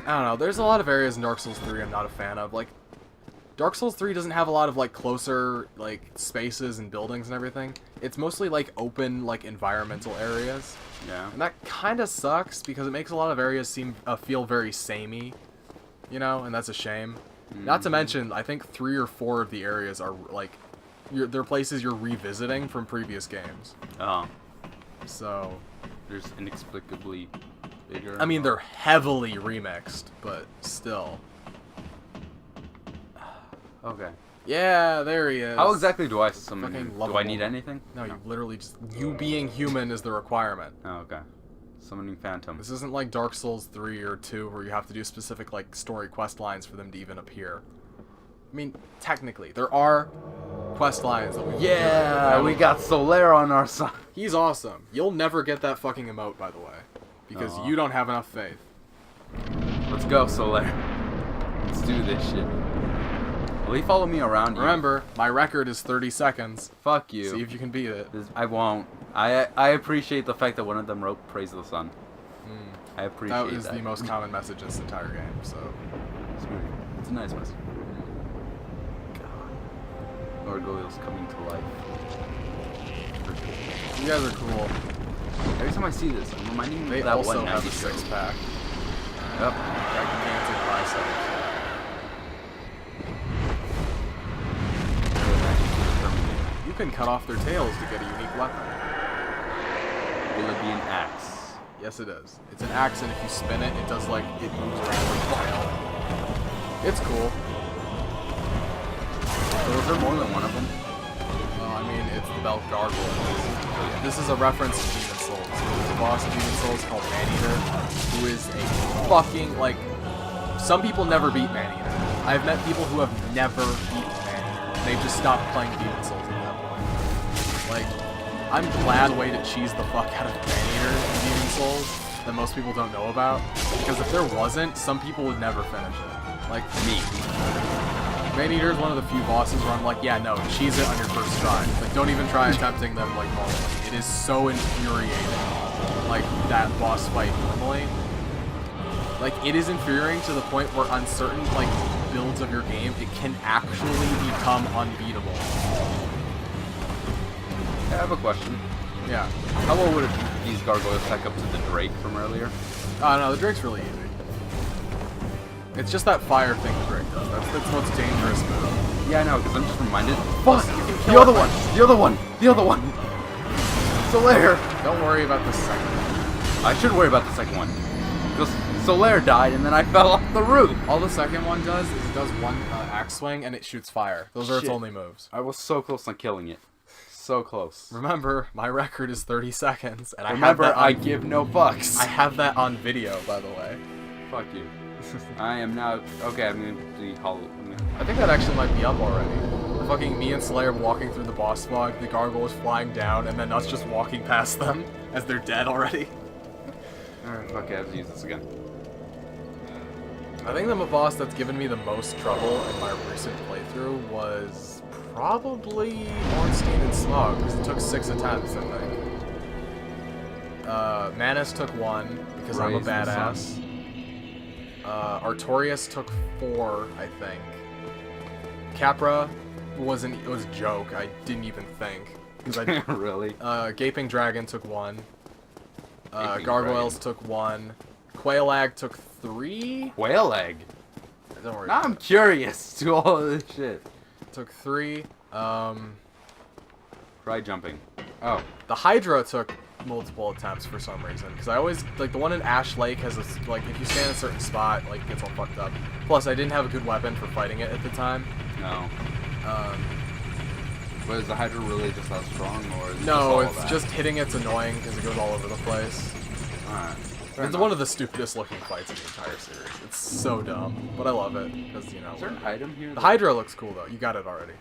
I don't know, there's a lot of areas in Dark Souls 3 I'm not a fan of. Like, Dark Souls 3 doesn't have a lot of, like, closer, like, spaces and buildings and everything. It's mostly, like, open, like, environmental areas. Yeah. And that kind of sucks, because it makes a lot of areas feel very samey, you know, and that's a shame. Mm-hmm. Not to mention, I think 3 or 4 of the areas are, like, they're places you're revisiting from previous games. Oh. So... There's inexplicably bigger... I mean, they're heavily remixed, but still... Okay. Yeah, there he is. How exactly do I summon him? Fucking Do I need anything? No, you literally just... You being human is the requirement. Oh, okay. Summoning Phantom. This isn't like Dark Souls 3 or 2 where you have to do specific, like, story quest lines for them to even appear. I mean, technically, there are quest lines that we Yeah, we got Solaire on our side. He's awesome. You'll never get that fucking emote, by the way. Because you don't have enough faith. Let's go, Solaire. Let's do this shit. Will he follow me around? Remember, my record is 30 seconds. Fuck you. See if you can beat it. I won't. I appreciate the fact that one of them wrote Praise the Sun. I appreciate that. That is the most common message in this entire game, so... It's a nice message. God. Gargoyles coming to life. You guys are cool. Every time I see this, I'm reminding me of that also one have a 90s show. six-pack. Yep. Gigantic biceps. You can cut off their tails to get a unique weapon. Will it be an axe? Yes, it is. It's an axe, and if you spin it, it does like it moves around like a tail. It's cool. So is there more than one of them? Well, I mean, it's the belt gargoyle. This is a reference to Demon Souls. There's a boss in Demon Souls called Maneater, who is a fucking like. Some people never beat Maneater. I've met people who have never beaten Maneater. They've just stopped playing Demon Souls at that point. Like, I'm glad way to cheese the fuck out of Maneater in Demon Souls that most people don't know about. Because if there wasn't, some people would never finish it. Like me. Maneater is one of the few bosses where I'm like, yeah, no, cheese it on your first try. Like, don't even try attempting them like normally. It is so infuriating. like that boss fight normally. Like, it is infuriating to the point where on certain like builds of your game, it can actually become unbeatable. I have a question. Yeah. How well would these gargoyles stack up to the Drake from earlier? Oh no, the Drake's really easy. It's just that fire thing the Drake does. That's the most dangerous move. Yeah, I know, because I'm just reminded. Fuck! The other one! The other one! The other one! Solaire! Don't worry about the second one. I should worry about the second one. Because Solaire died and then I fell off the roof. All the second one does is it does one axe swing and it shoots fire. Those are its Shit. only moves. I was so close on killing it. So close. Remember, my record is 30 seconds, and I give no fucks. I have that on video, by the way. Fuck you. I am now... Okay, I'm going to be hollow. I think that actually might be up already. Fucking me and Slayer walking through the boss fog, the gargoyles flying down, and then us just walking past them as they're dead already. Alright, fuck it, I have to use this again. I think the boss that's given me the most trouble in my recent playthrough was probably Ornstein and Smog, because it took 6 attempts, I think. Manus took 1, because I'm a badass. Artorias took 4, I think. Capra was a joke. I didn't even think. Really? Gaping Dragon took 1. Gaping Gargoyles Dragon. took 1. Quailag took 3. Whale egg? Don't worry. Now I'm curious to all of this shit. Took 3. Try jumping. Oh. The Hydra took multiple attempts for some reason, because I always like the one in Ash Lake has this, like, if you stand in a certain spot, like, it gets all fucked up. Plus, I didn't have a good weapon for fighting it at the time. No. But is the Hydra really just that strong, or is it No, just it's just hitting it's annoying because it goes all over the place. Alright. It's one of the stupidest looking fights in the entire series. It's so dumb, but I love it because, you know. Is there an item here? The Hydra looks cool though. You got it already.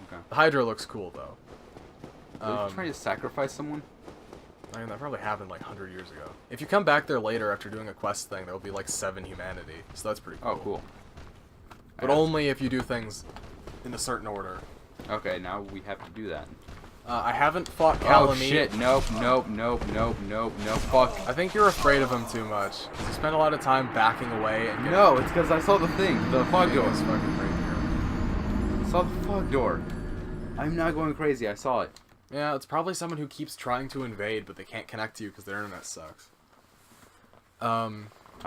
Okay. The Hydra looks cool though. Are you trying to sacrifice someone? I mean, that probably happened like 100 years ago. If you come back there later after doing a quest thing, there will be like 7 humanity, so that's pretty cool. Oh, cool. But only if you do things in a certain order. Okay, now we have to do that. I haven't fought Calamite. Oh shit, nope, fuck. I think you're afraid of him too much, because you spend a lot of time backing away and getting... No, it's because I saw the thing, the fog door. It's fucking right here. I saw the fog door. I'm not going crazy, I saw it. Yeah, it's probably someone who keeps trying to invade, but they can't connect to you because their internet sucks. I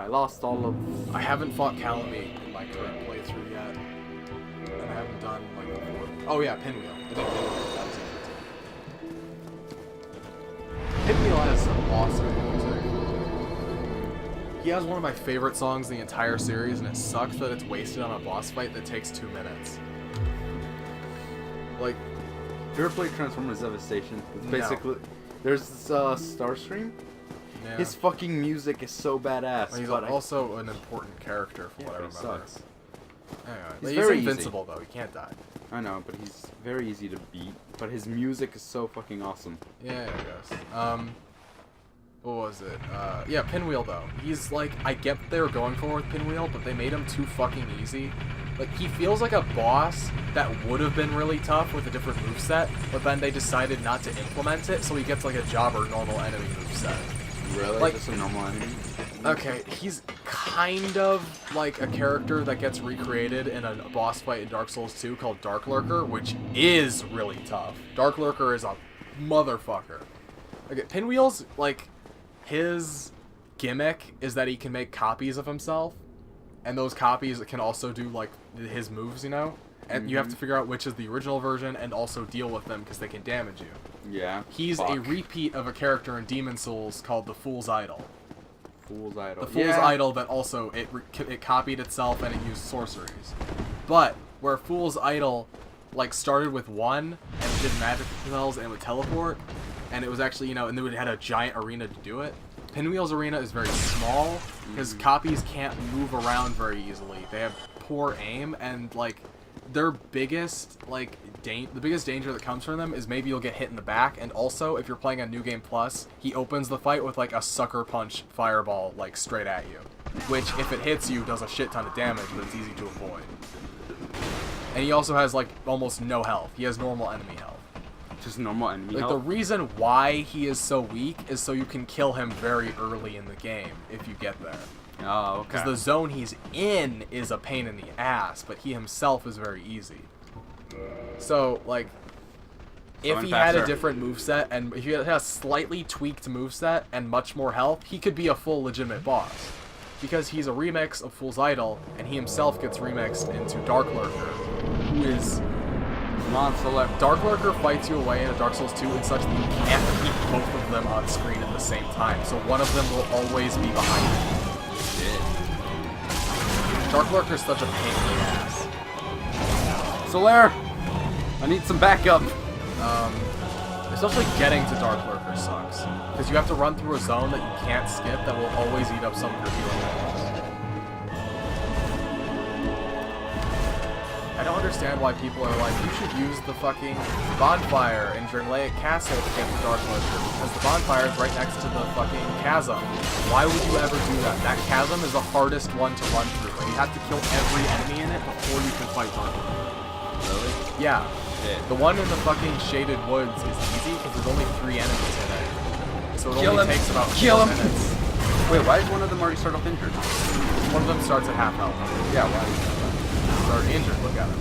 lost all of... I haven't fought Calamite in my current playthrough yet. And I haven't done, like, before. Oh yeah, Pinwheel. I think Pinwheel, that was it. Pinwheel has some awesome music. He has one of my favorite songs in the entire series, and it sucks that it's wasted on a boss fight that takes 2 minutes. Like... You ever played Transformers Devastation? It's basically... There's this, Starscream? Yeah. His fucking music is so badass. Well, he's but also an important character, from what I he remember. sucks. Anyway, he's very invincible, though. He can't die. I know, but he's very easy to beat. But his music is so fucking awesome. Yeah, I guess. What was it? Yeah, Pinwheel, though. He's, like, I get what they were going for with Pinwheel, but they made him too fucking easy. Like, he feels like a boss that would have been really tough with a different moveset, but then they decided not to implement it, so he gets, like, a jobber normal enemy moveset. Really? Like, just a normal enemy? Okay, he's kind of like a character that gets recreated in a boss fight in Dark Souls 2 called Dark Lurker, which is really tough. Dark Lurker is a motherfucker. Okay, Pinwheel's, like, his gimmick is that he can make copies of himself, and those copies can also do, like, his moves, you know? And you have to figure out which is the original version and also deal with them because they can damage you. Yeah. He's a repeat of a character in Demon Souls called the Fool's Idol. Fool's Idol. The Fool's Idol that also, it copied itself and it used sorceries. But, where Fool's Idol, like, started with 1, and it did magic spells and would teleport, and it was actually, you know, and then it had a giant arena to do it. Pinwheel's arena is very small, his copies can't move around very easily. They have poor aim, and, like, their biggest, like, the biggest danger that comes from them is maybe you'll get hit in the back, and also, if you're playing on New Game Plus, he opens the fight with, like, a sucker punch fireball, like, straight at you. Which, if it hits you, does a shit ton of damage, but it's easy to avoid. And he also has, like, almost no health. He has normal enemy health. Just normal enemy Like, health? the reason why he is so weak is so you can kill him very early in the game, if you get there. Oh, okay. Because the zone he's in is a pain in the ass, but he himself is very easy. So, like, if Going he had a faster. different moveset, and if he had a slightly tweaked moveset and much more health, he could be a full legitimate boss. Because he's a remix of Fool's Idol, and he himself gets remixed into Dark Lurker, who is... Non-select. Dark Lurker fights you away in a Dark Souls 2 in such that you can't keep both of them on screen at the same time, so one of them will always be behind you. Dark Lurker is such a pain in the ass. Solaire! I need some backup. Especially getting to Dark Lurker sucks. Because you have to run through a zone that you can't skip that will always eat up some of your healing items. I don't understand why people are like, you should use the fucking bonfire in Drangleic Castle to get the Dark Lurker, because the bonfire is right next to the fucking chasm. Why would you ever do that? That chasm is the hardest one to run through, and you have to kill every enemy in it before you can fight Dark Lurker. Really? Yeah. Shit. The one in the fucking shaded woods is easy because there's only 3 enemies in it. So it Kill only him. takes about Kill 4 him. minutes. Wait, why is one of them already start off injured? One of them starts at half health. Yeah, why? He's already injured, look at him.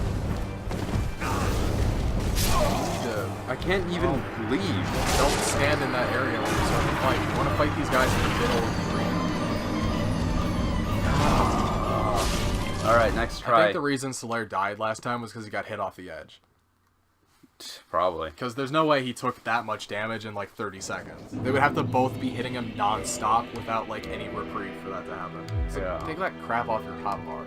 I can't even leave. Don't stand in that area when you start to fight. You want to fight these guys in the middle of the arena. Alright, next try. I think the reason Solaire died last time was because he got hit off the edge. Probably. Because there's no way he took that much damage in like 30 seconds. They would have to both be hitting him non-stop without like any reprieve for that to happen. So Yeah. take that crap off your hotbar.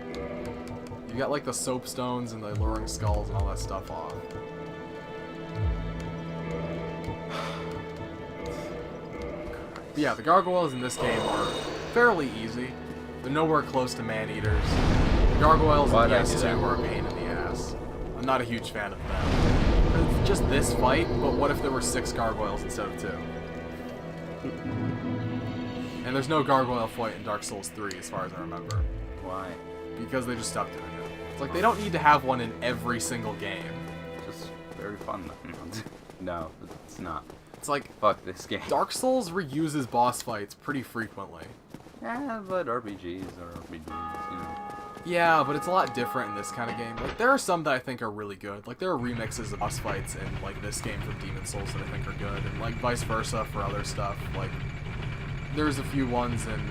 You got like the soapstones and the luring skulls and all that stuff off. But yeah, the gargoyles in this game are fairly easy. They're nowhere close to man-eaters. The gargoyles Why'd in I the do S2 that? are a pain in the ass. I'm not a huge fan of them. It's just this fight, but what if there were 6 gargoyles instead of 2? And there's no gargoyle fight in Dark Souls 3 as far as I remember. Why? Because they just stopped doing it. It's like they don't need to have one in every single game. Just very fun though. No, it's not. It's like Fuck this game. Dark Souls reuses boss fights pretty frequently. Yeah, but RPGs are RPGs, you know. Yeah, but it's a lot different in this kind of game. Like, there are some that I think are really good. Like, there are remixes of boss fights in, like, this game from Demon Souls that I think are good, and, like, vice versa for other stuff. Like, there's a few ones in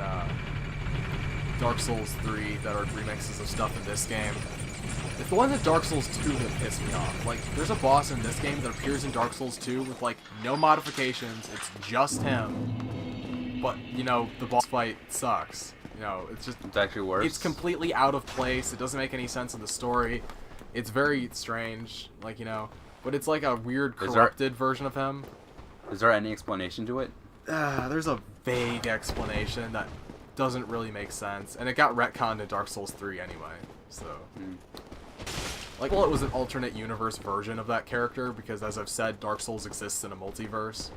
Dark Souls 3 that are remixes of stuff in this game. It's the ones in Dark Souls 2 that piss me off. Like, there's a boss in this game that appears in Dark Souls 2 with, like, no modifications. It's just him. But, you know, the boss fight sucks. You know, it's just... It's actually worse. It's completely out of place. It doesn't make any sense in the story. It's very strange, like, you know. But it's like a weird, corrupted version of him. Is there any explanation to it? There's a vague explanation that doesn't really make sense. And it got retconned in Dark Souls 3 anyway, so... Like, well, it was an alternate universe version of that character, because as I've said, Dark Souls exists in a multiverse.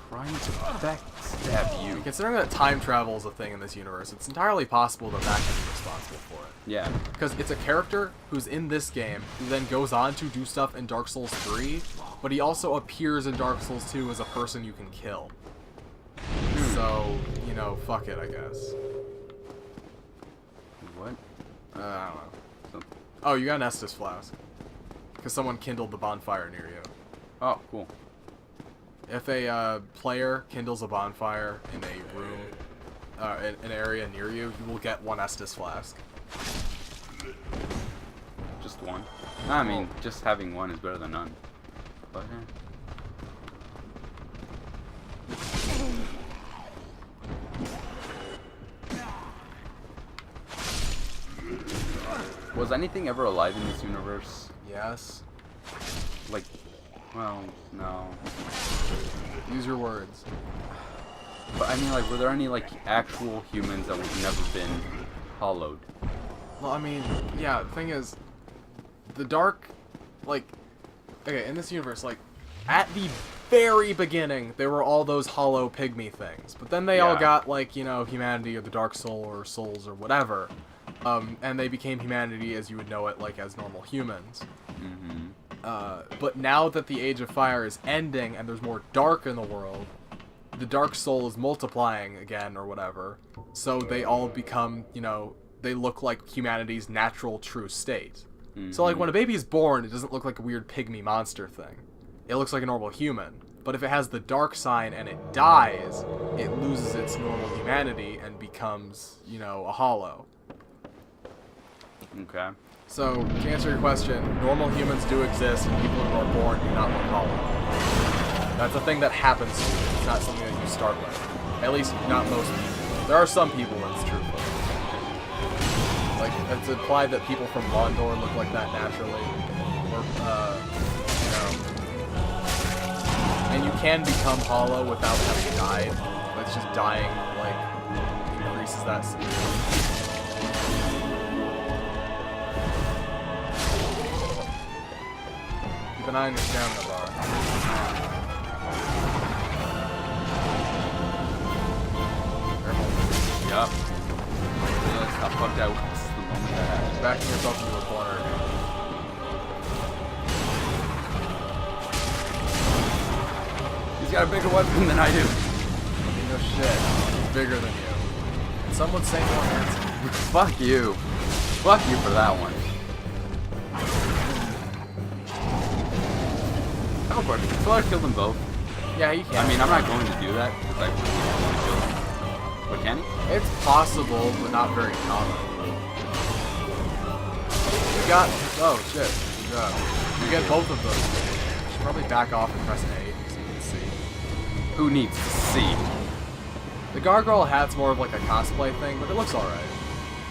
Trying to backstab you. Considering that time travel is a thing in this universe, it's entirely possible that that can be responsible for it. Yeah. Because it's a character who's in this game, who then goes on to do stuff in Dark Souls 3, but he also appears in Dark Souls 2 as a person you can kill. So, you know, fuck it, I guess. What? I don't know. So- Oh, you got an Estus flask. Because someone kindled the bonfire near you. Oh, cool. If a player kindles a bonfire in a room, in an area near you, you will get 1 Estus flask. Just one. I mean, just having one is better than none. But, Was anything ever alive in this universe? Yes. Like, well, no. Use your words. But I mean, like, were there any, like, actual humans that would never been hollowed? Well, I mean, yeah, the thing is, the dark, like, okay, in this universe, like, at the very beginning, there were all those hollow pygmy things. But then they all Yeah. got, like, you know, humanity or the dark soul or souls or whatever. And they became humanity as you would know it, like, as normal humans. Mm-hmm. But now that the Age of Fire is ending and there's more dark in the world, the Dark Soul is multiplying again or whatever. So they all become, you know, they look like humanity's natural true state. So like when a baby is born, it doesn't look like a weird pygmy monster thing. It looks like a normal human. But if it has the dark sign and it dies, it loses its normal humanity and becomes, you know, a hollow. Okay. So, to answer your question, normal humans do exist and people who are born do not look hollow. That's a thing that happens to you. It's not something that you start with. At least, not most people. There are some people that's true for. Like, it's implied that people from Mondor look like that naturally. Or, you know. And you can become hollow without having died. But it's just dying, like, increases that speed. Keep an eye on your stamina bar. Careful. Yup. I realized how fucked I was the moment I had. Just backing yourself into a corner. He's got a bigger weapon than I do. No shit. He's bigger than you. And some would say more handsome. Fuck you. Fuck you for that one. I have a question. So I killed them both. Yeah, he can. I mean, I'm not going to do that because I wouldn't kill them. But can he? It's possible, but not very common. You got... Oh, shit. Good job. You get both of those. You should probably back off and press A so you can see. Who needs to see? The gargoyle hat's more of like a cosplay thing, but it looks alright.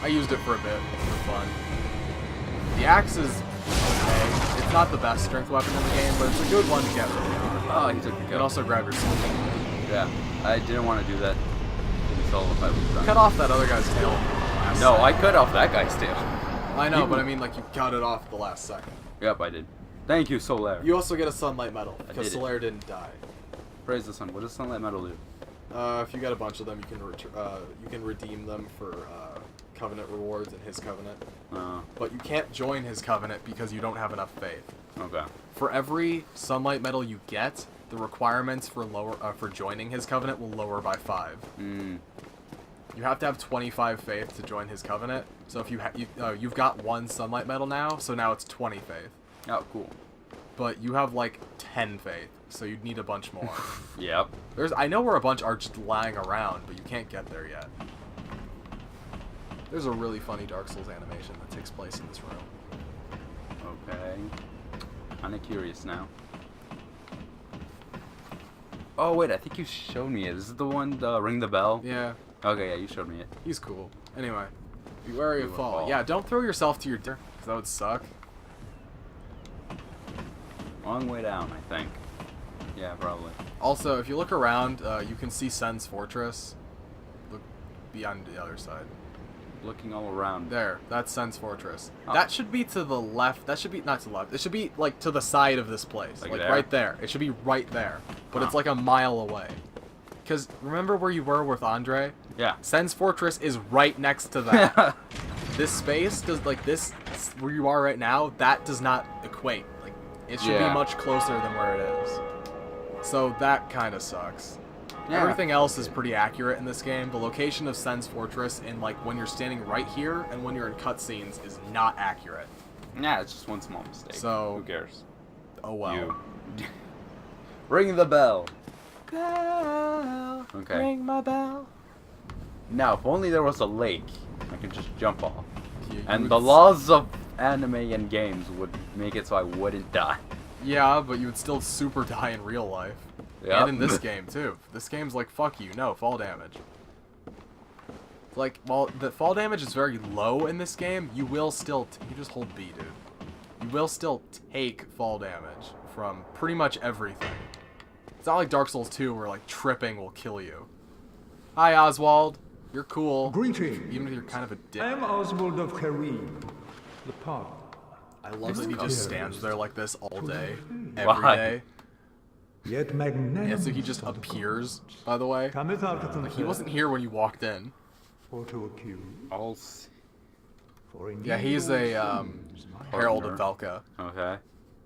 I used it for a bit for fun. The axe is okay. It's not the best strength weapon in the game, but it's a good one to get early on. Oh, he took the You kill. can also grab your sword. Yeah, I didn't want to do that in solo if I was done. Cut off that other guy's tail. No, I cut off that guy's tail. I know, but I mean, like, you cut it off at the last second. Yep, I did. Thank you, Solaire. You also get a sunlight medal, because did it. Solaire didn't die. Praise the sun. What does sunlight metal do? If you get a bunch of them, you can redeem them for Covenant rewards in his Covenant. But you can't join his Covenant because you don't have enough faith. Okay. For every sunlight medal you get, the requirements for for joining his Covenant will lower by 5. You have to have 25 faith to join his Covenant. So if you've got 1 sunlight medal now, so now it's 20 faith. Oh, cool. But you have like 10 faith, so you'd need a bunch more. Yep. I know where a bunch are just lying around, but you can't get there yet. There's a really funny Dark Souls animation that takes place in this room. Okay. Kinda curious now. Oh wait, I think you showed me it. This is the one, ring the bell? Yeah. Okay, yeah, you showed me it. He's cool. Anyway, be wary of fall. fall. Yeah, don't throw yourself to your death, because that would suck. Long way down, I think. Yeah, probably. Also, if you look around, you can see Sen's fortress. Look beyond the other side. Looking all around. There, that's Sen's fortress. Oh. That should be to the left. That should be not to the left. It should be like to the side of this place, Like like there? right there. It should be right there, but it's Huh. like a mile away. Because remember where you were with Andre? Yeah. Sen's fortress is right next to that. This space does like this where you are right now. That does not equate. Like it should Yeah. be much closer than where it is. So that kind of sucks. Yeah. Everything else is pretty accurate in this game. The location of Sen's fortress in like when you're standing right here and when you're in cutscenes is not accurate. Yeah, it's just one small mistake. So- who cares? Oh well. You. Ring the bell. Bell, Okay. ring my bell. Now, if only there was a lake, I could just jump off. You And would the laws of anime and games would make it so I wouldn't die. Yeah, but you would still super die in real life. Yep. And in this game, too. This game's like, fuck you, no, fall damage. Like, while the fall damage is very low in this game, you will still, you just hold B, dude. You will still take fall damage from pretty much everything. It's not like Dark Souls 2 where, like, tripping will kill you. Hi, Oswald. You're cool. Greetings. Even if you're kind of a dick. I am Oswald of Kareem, the pub. I love that he just stands there like this all day, every Why? day. Yet magnanimous. And so he just appears, by the way. Cometh out of the He wasn't here when you walked in. for to accuse. I'll see. For indeed Yeah, he's a Herald of Partner. Velka. Okay.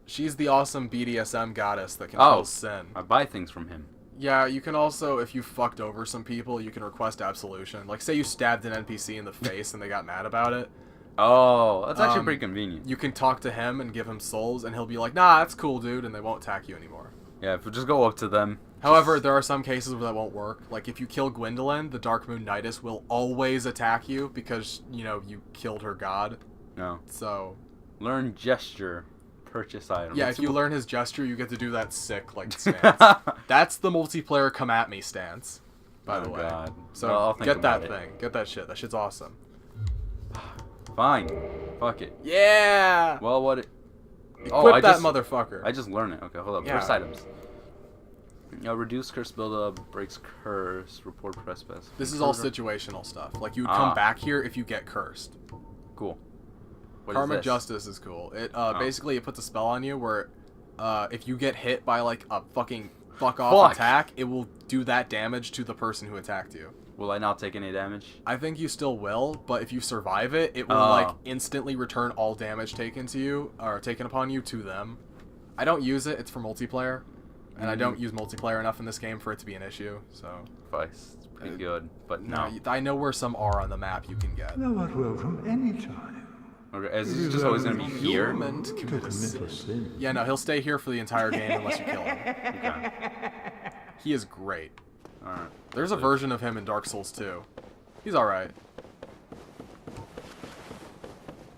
She's the awesome BDSM goddess that Oh. controls sin. I buy things from him. Yeah, you can also, if you fucked over some people, you can request absolution. Like, say you stabbed an NPC in the face and they got mad about it. Oh, that's actually pretty convenient. You can talk to him and give him souls, and he'll be like, nah, that's cool, dude, and they won't attack you anymore. Yeah, if we just go up to them. However, there are some cases where that won't work. Like, if you kill Gwendolyn, the Dark Moon Nidus will always attack you because, you know, you killed her god. No. So... Learn gesture. Purchase item. Yeah, if you learn his gesture, you get to do that sick, like, stance. That's the multiplayer come at me stance, by the way. God. So, Well, I'll think get that about it. thing. Get that shit. That shit's awesome. Fine. Fuck it. Yeah! Well, what it... Equip that motherfucker. I just learned it. Okay, hold up. Yeah. First items. Reduce curse buildup, breaks curse, report trespass. This is all situational stuff. Like, you would come back here if you get cursed. Cool. What Karma is this? Justice is cool. It basically it puts a spell on you where if you get hit by like a fucking fuck off attack, it will do that damage to the person who attacked you. Will I not take any damage? I think you still will, but if you survive it, it will like instantly return all damage taken to you or taken upon you to them. I don't use it. It's for multiplayer, and I don't use multiplayer enough in this game for it to be an issue. So Vice. It's pretty good, but no. I know where some are on the map you can get. Thou art welcome any time. Okay, is this just always gonna be here? Human to To commit a commit sin. a sin. Yeah, no, he'll stay here for the entire game unless you kill him. Okay. He is great. Alright. There's a version of him in Dark Souls 2. He's alright.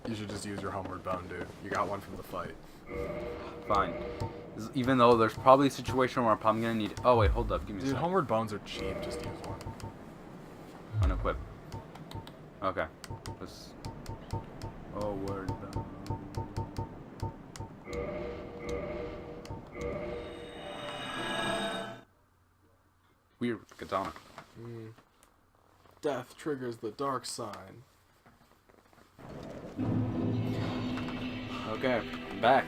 You should just use your homeward bone, dude. You got one from the fight. Fine. Even though there's probably a situation where I'm probably gonna need... Oh, wait, hold up. Give me a Dude, second. homeward bones are cheap. Just use one. Unequip. Okay. Let's... Oh, word. Weird with the katana. Death triggers the dark sign. Okay, I'm back.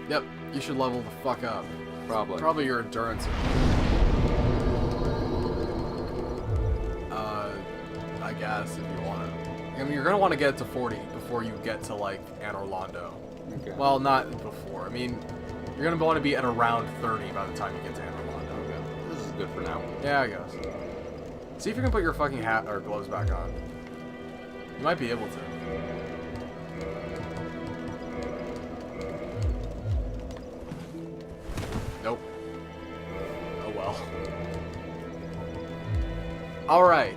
Yep, you should level the fuck up. Probably. Probably your endurance. I guess, if you want to. I mean, you're going to want to get to 40 before you get to, like, Anne Orlando. Okay. Well, not before. I mean, you're going to want to be at around 30 by the time you get to Anne Orlando. Okay. This is good for now. Yeah, I guess. See if you can put your fucking hat or gloves back on. You might be able to. Nope. Oh well. Alright.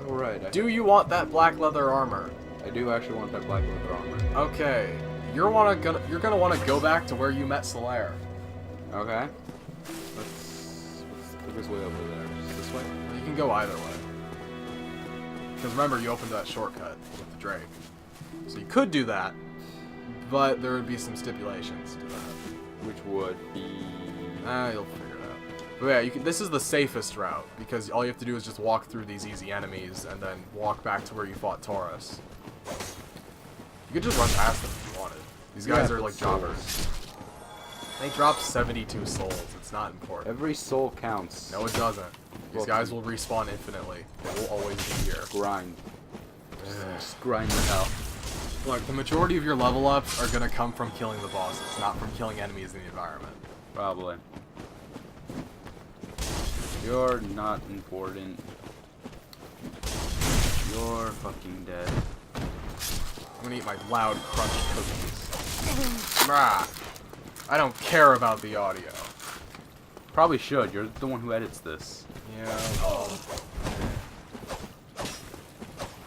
Alright. Do you want that black leather armor? I do actually want that black leather armor. Okay. You're gonna want to go back to where you met Solaire. Okay. Let's put this way over there. Just this way? You can go either way. Because remember, you opened that shortcut with the Drake. So you could do that, but there would be some stipulations to that. Which would be... You'll figure it out. But yeah, this is the safest route, because all you have to do is just walk through these easy enemies, and then walk back to where you fought Taurus. You could just run past them if you wanted. These guys are like jobbers. They drop 72 souls. It's not important. Every soul counts. No, it doesn't. These guys will respawn infinitely. They will always be here. Grind. Just grind it out. Look, the majority of your level ups are going to come from killing the bosses, not from killing enemies in the environment. Probably. You're not important. You're fucking dead. I'm going to eat my loud crunchy cookies. Rah. I don't care about the audio. Probably should. You're the one who edits this. Yeah, well,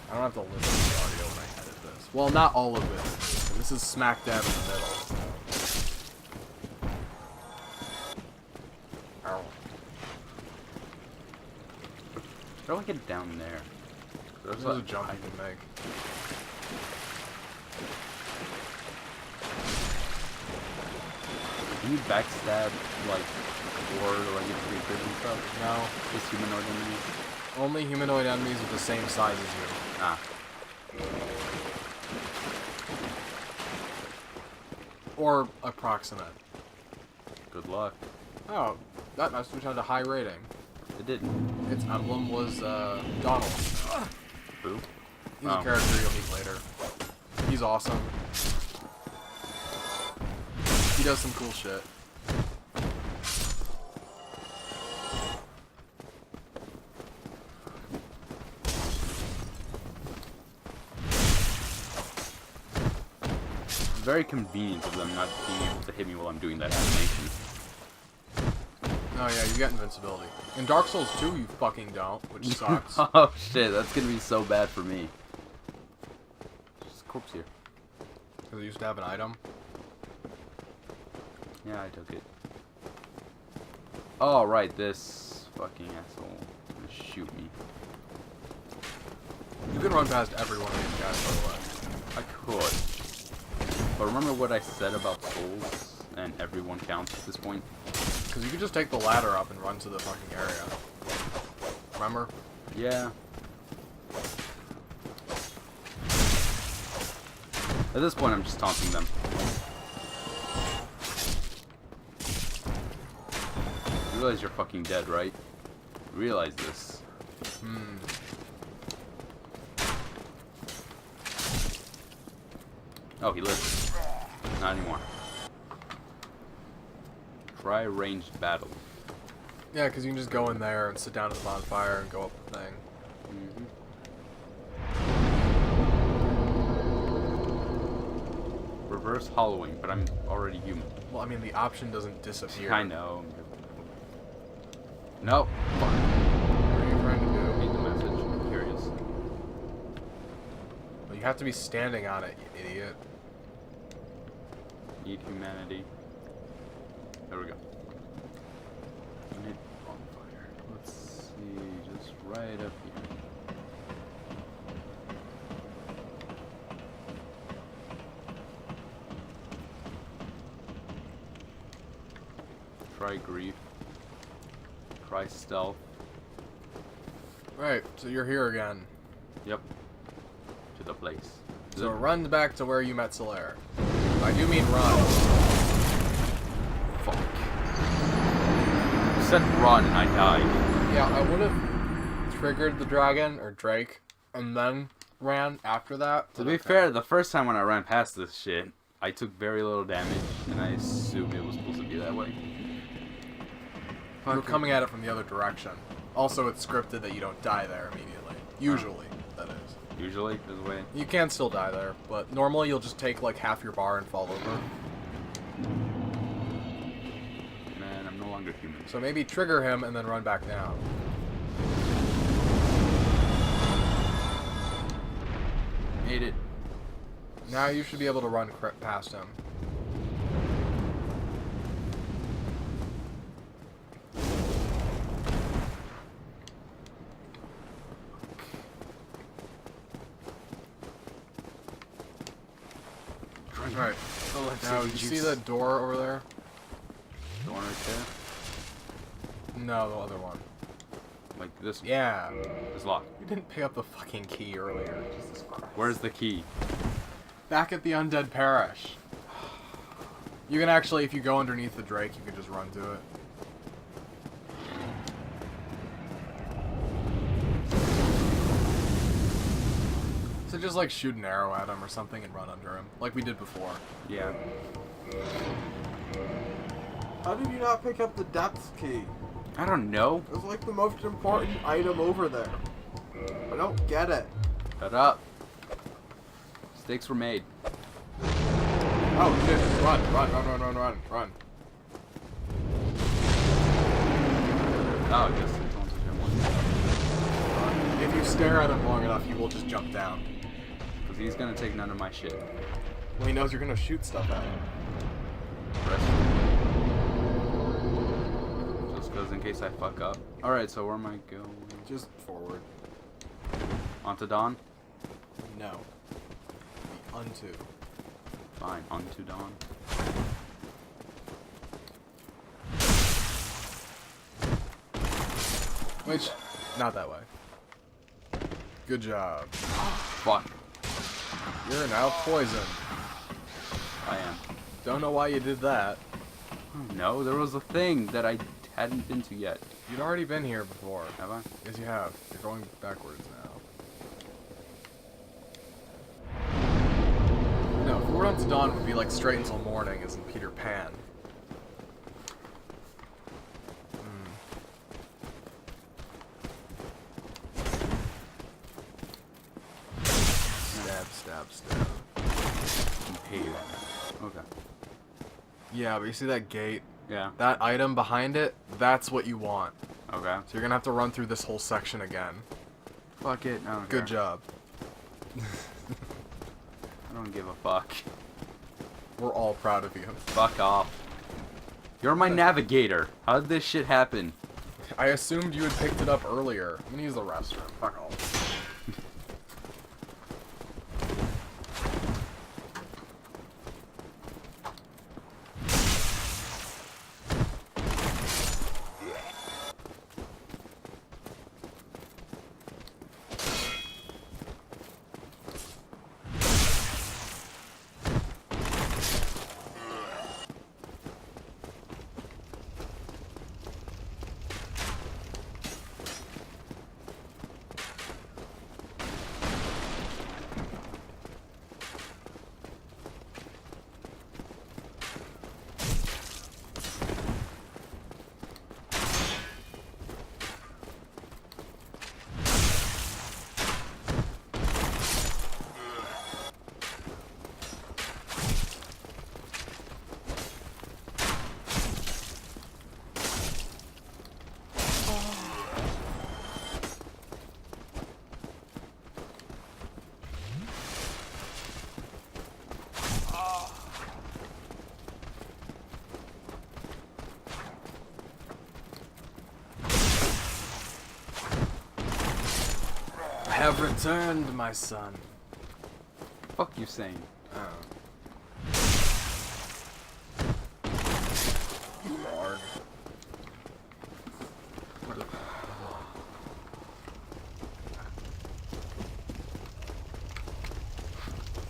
I don't have to listen to the audio when I edit this. Well, not all of it. This is smack dab in the middle. Ow. How do I get down there? There's a jump you can make. Can you backstab, like, or like get creatures and stuff? No. Just humanoid enemies? Only humanoid enemies with the same size as you. Ah. Or approximate. Good luck. Oh, that must have had a high rating. It didn't. Its emblem was Donald. Boo. He's a character you'll meet later. He's awesome. He does some cool shit. It's very convenient of them not being able to hit me while I'm doing that animation. Oh yeah, you got invincibility. In Dark Souls 2, you fucking don't, which sucks. Oh shit, that's gonna be so bad for me. There's a corpse here. Because it used to have an item. Yeah, I took it. Oh, right, this fucking asshole. Gonna shoot me. You can run past every one of these guys, by the way. I could. But remember what I said about souls and everyone counts at this point? Because you could just take the ladder up and run to the fucking area. Remember? Yeah. At this point, I'm just taunting them. You realize you're fucking dead, right? Realize this. Oh, he lives. Not anymore. Try ranged battle. Yeah, because you can just go in there and sit down at the bonfire and go up the thing. Reverse hollowing, but I'm already human. Well, I mean, the option doesn't disappear. I know. Nope. Fuck. What are you trying to do? Read the message. I'm curious. Well, you have to be standing on it, you idiot. Need humanity. There we go. Need bonfire. Let's see, just right up here. Try grief. Try stealth. Right, so you're here again. Yep. To the place. So run back to where you met Solaire. I do mean run. Fuck. You said run, I died. Yeah, I would have triggered the dragon, or Drake, and then ran after that. To be fair, the first time when I ran past this shit, I took very little damage, and I assumed it was supposed to be that way. You were coming at it from the other direction. Also, it's scripted that you don't die there immediately. Usually, that is. Usually, this way. You can still die there, but normally you'll just take like half your bar and fall over. Man, I'm no longer human. So maybe trigger him and then run back down. Made it. Now you should be able to run past him. Alright. Now, you see that door over there? The one right there? No, the other one. Like this one? Yeah. It's locked. You didn't pick up the fucking key earlier. Jesus Christ. Where's the key? Back at the Undead Parish. You can actually, if you go underneath the Drake, you can just run to it. So just like shoot an arrow at him or something and run under him, like we did before. Yeah. How did you not pick up the depths key? I don't know. It was like the most important item over there. I don't get it. Shut up. Mistakes were made. Oh shit, run. Oh, I guess it's on to him one. If you stare at him long enough, he will just jump down. Because he's gonna take none of my shit. Well, he knows you're gonna shoot stuff at him. Just because in case I fuck up. Alright, so where am I going? Just forward. Onto Dawn? No. The unto. Fine, onto Dawn. Which, not that way. Good job. Fuck. You're now poisoned. I am. Don't know why you did that. No, there was a thing that I hadn't been to yet. You'd already been here before. Have I? Yes, you have. You're going backwards now. No, if we were Countdown to Dawn would be like Straight Until Morning as in Peter Pan. Stab. Hey. Okay. Yeah, but you see that gate? Yeah. That item behind it, that's what you want. Okay. So you're gonna have to run through this whole section again. Fuck it. I don't Good care. job. I don't give a fuck. We're all proud of you. Fuck off. You're my navigator. How did this shit happen? I assumed you had picked it up earlier. I'm gonna use the restroom. Fuck off. I have returned, my son. Fuck you saying. Lord.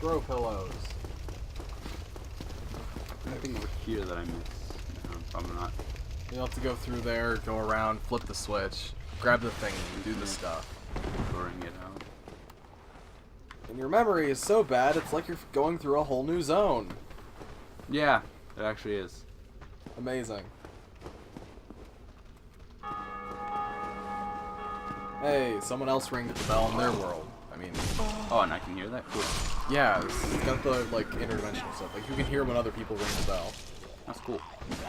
Throw pillows. Anything over here that I missed? No, probably not. You'll have to go through there, go around, flip the switch, grab the thing, and do the stuff. Throwing it out. And your memory is so bad, it's like you're going through a whole new zone. Yeah, it actually is. Amazing. Hey, someone else rang the bell in their world. I mean, Oh, and I can hear that? Cool. yeah, it's got the, like, interdimensional stuff. Like, you can hear when other people ring the bell. That's cool.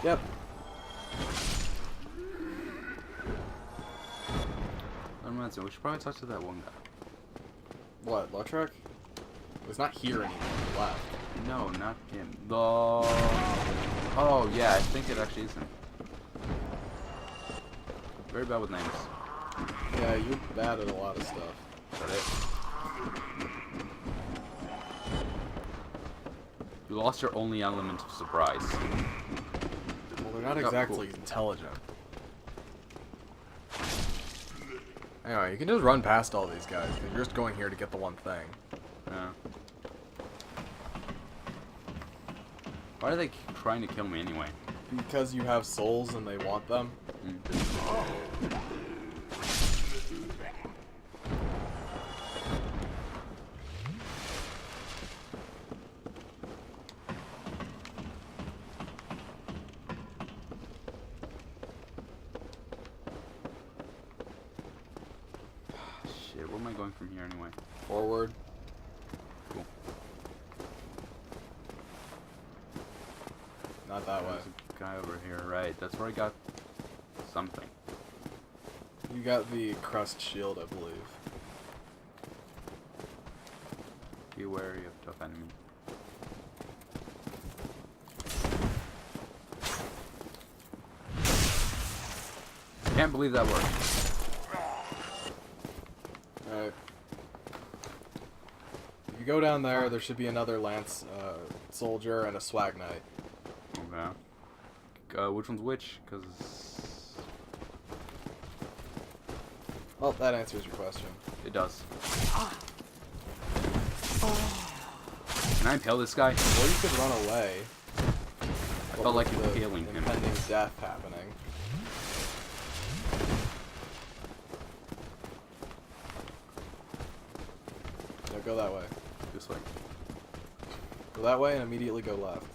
Yep. That reminds me, we should probably talk to that one guy. What, Lautrec? It's not here anymore, he left. No, not him. The... Oh, yeah, I think it actually is him. Very bad with names. Yeah, you're bad at a lot of stuff. Is that it? You lost your only element of surprise. Well, they're not Oh, exactly cool. intelligent. Anyway, you can just run past all these guys, because you're just going here to get the one thing. Yeah. Why are they trying to kill me anyway? Because you have souls and they want them. Shit, where am I going from here anyway? Forward. Cool. Not that way. There's a guy over here, right? That's where I got something. You got the crust shield, I believe. Be wary of tough enemy. Can't believe that worked. Alright. If you go down there, there should be another lance soldier and a swag knight. Okay. Which one's which? Because... Well, that answers your question. it does. Can I impale this guy? Or you could run away. I felt like impaling him. Impending death happening. No, go that way. This way. Go that way and immediately go left.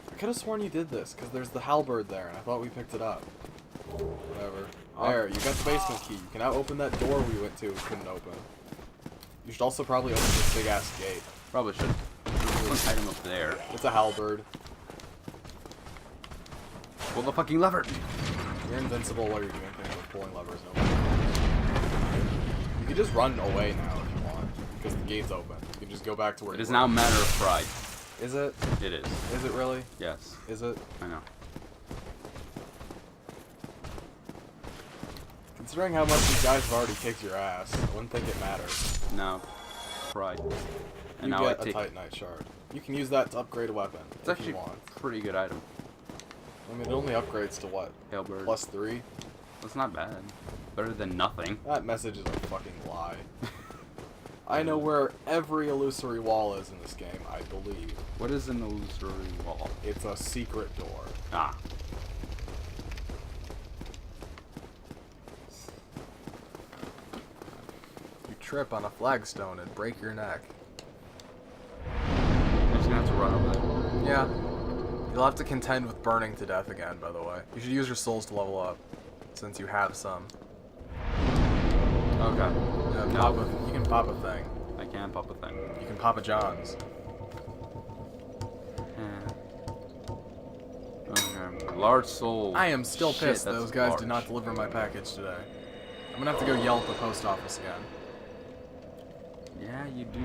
I could have sworn you did this, because there's the halberd there, and I thought we picked it up. Whatever. There, you got the basement key. You can now open that door we went to and couldn't open. You should also probably open this big-ass gate. Probably should. There's an item up there. It's a halberd. Pull the fucking lever! You're invincible while you're doing things with pulling levers. You can just run away now if you want, because the gate's open. You can just go back to where It you is were. now a matter of pride. Is it? It is. Is it really? Yes. Is it? I know. Considering how much these guys have already kicked your ass, I wouldn't think it matters. No. Pride. And You now get I a take... Titanite shard. You can use that to upgrade a weapon It's if actually you want. a pretty good item. I mean, it only upgrades to what? Halberd. +3? That's not bad. Better than nothing. That message is a fucking lie. I know where every illusory wall is in this game, I believe. What is an illusory wall? It's a secret door. Ah. You trip on a flagstone and break your neck. I'm just gonna have to run over there. Yeah. You'll have to contend with burning to death again, by the way. You should use your souls to level up, since you have some. Okay. Yeah, No. you can pop a thing. I can pop a thing. You can pop a John's. Okay. Large soul. I am still Shit, pissed that's those guys large. did not deliver my package today. I'm gonna have to go yell at the post office again. Yeah, you do.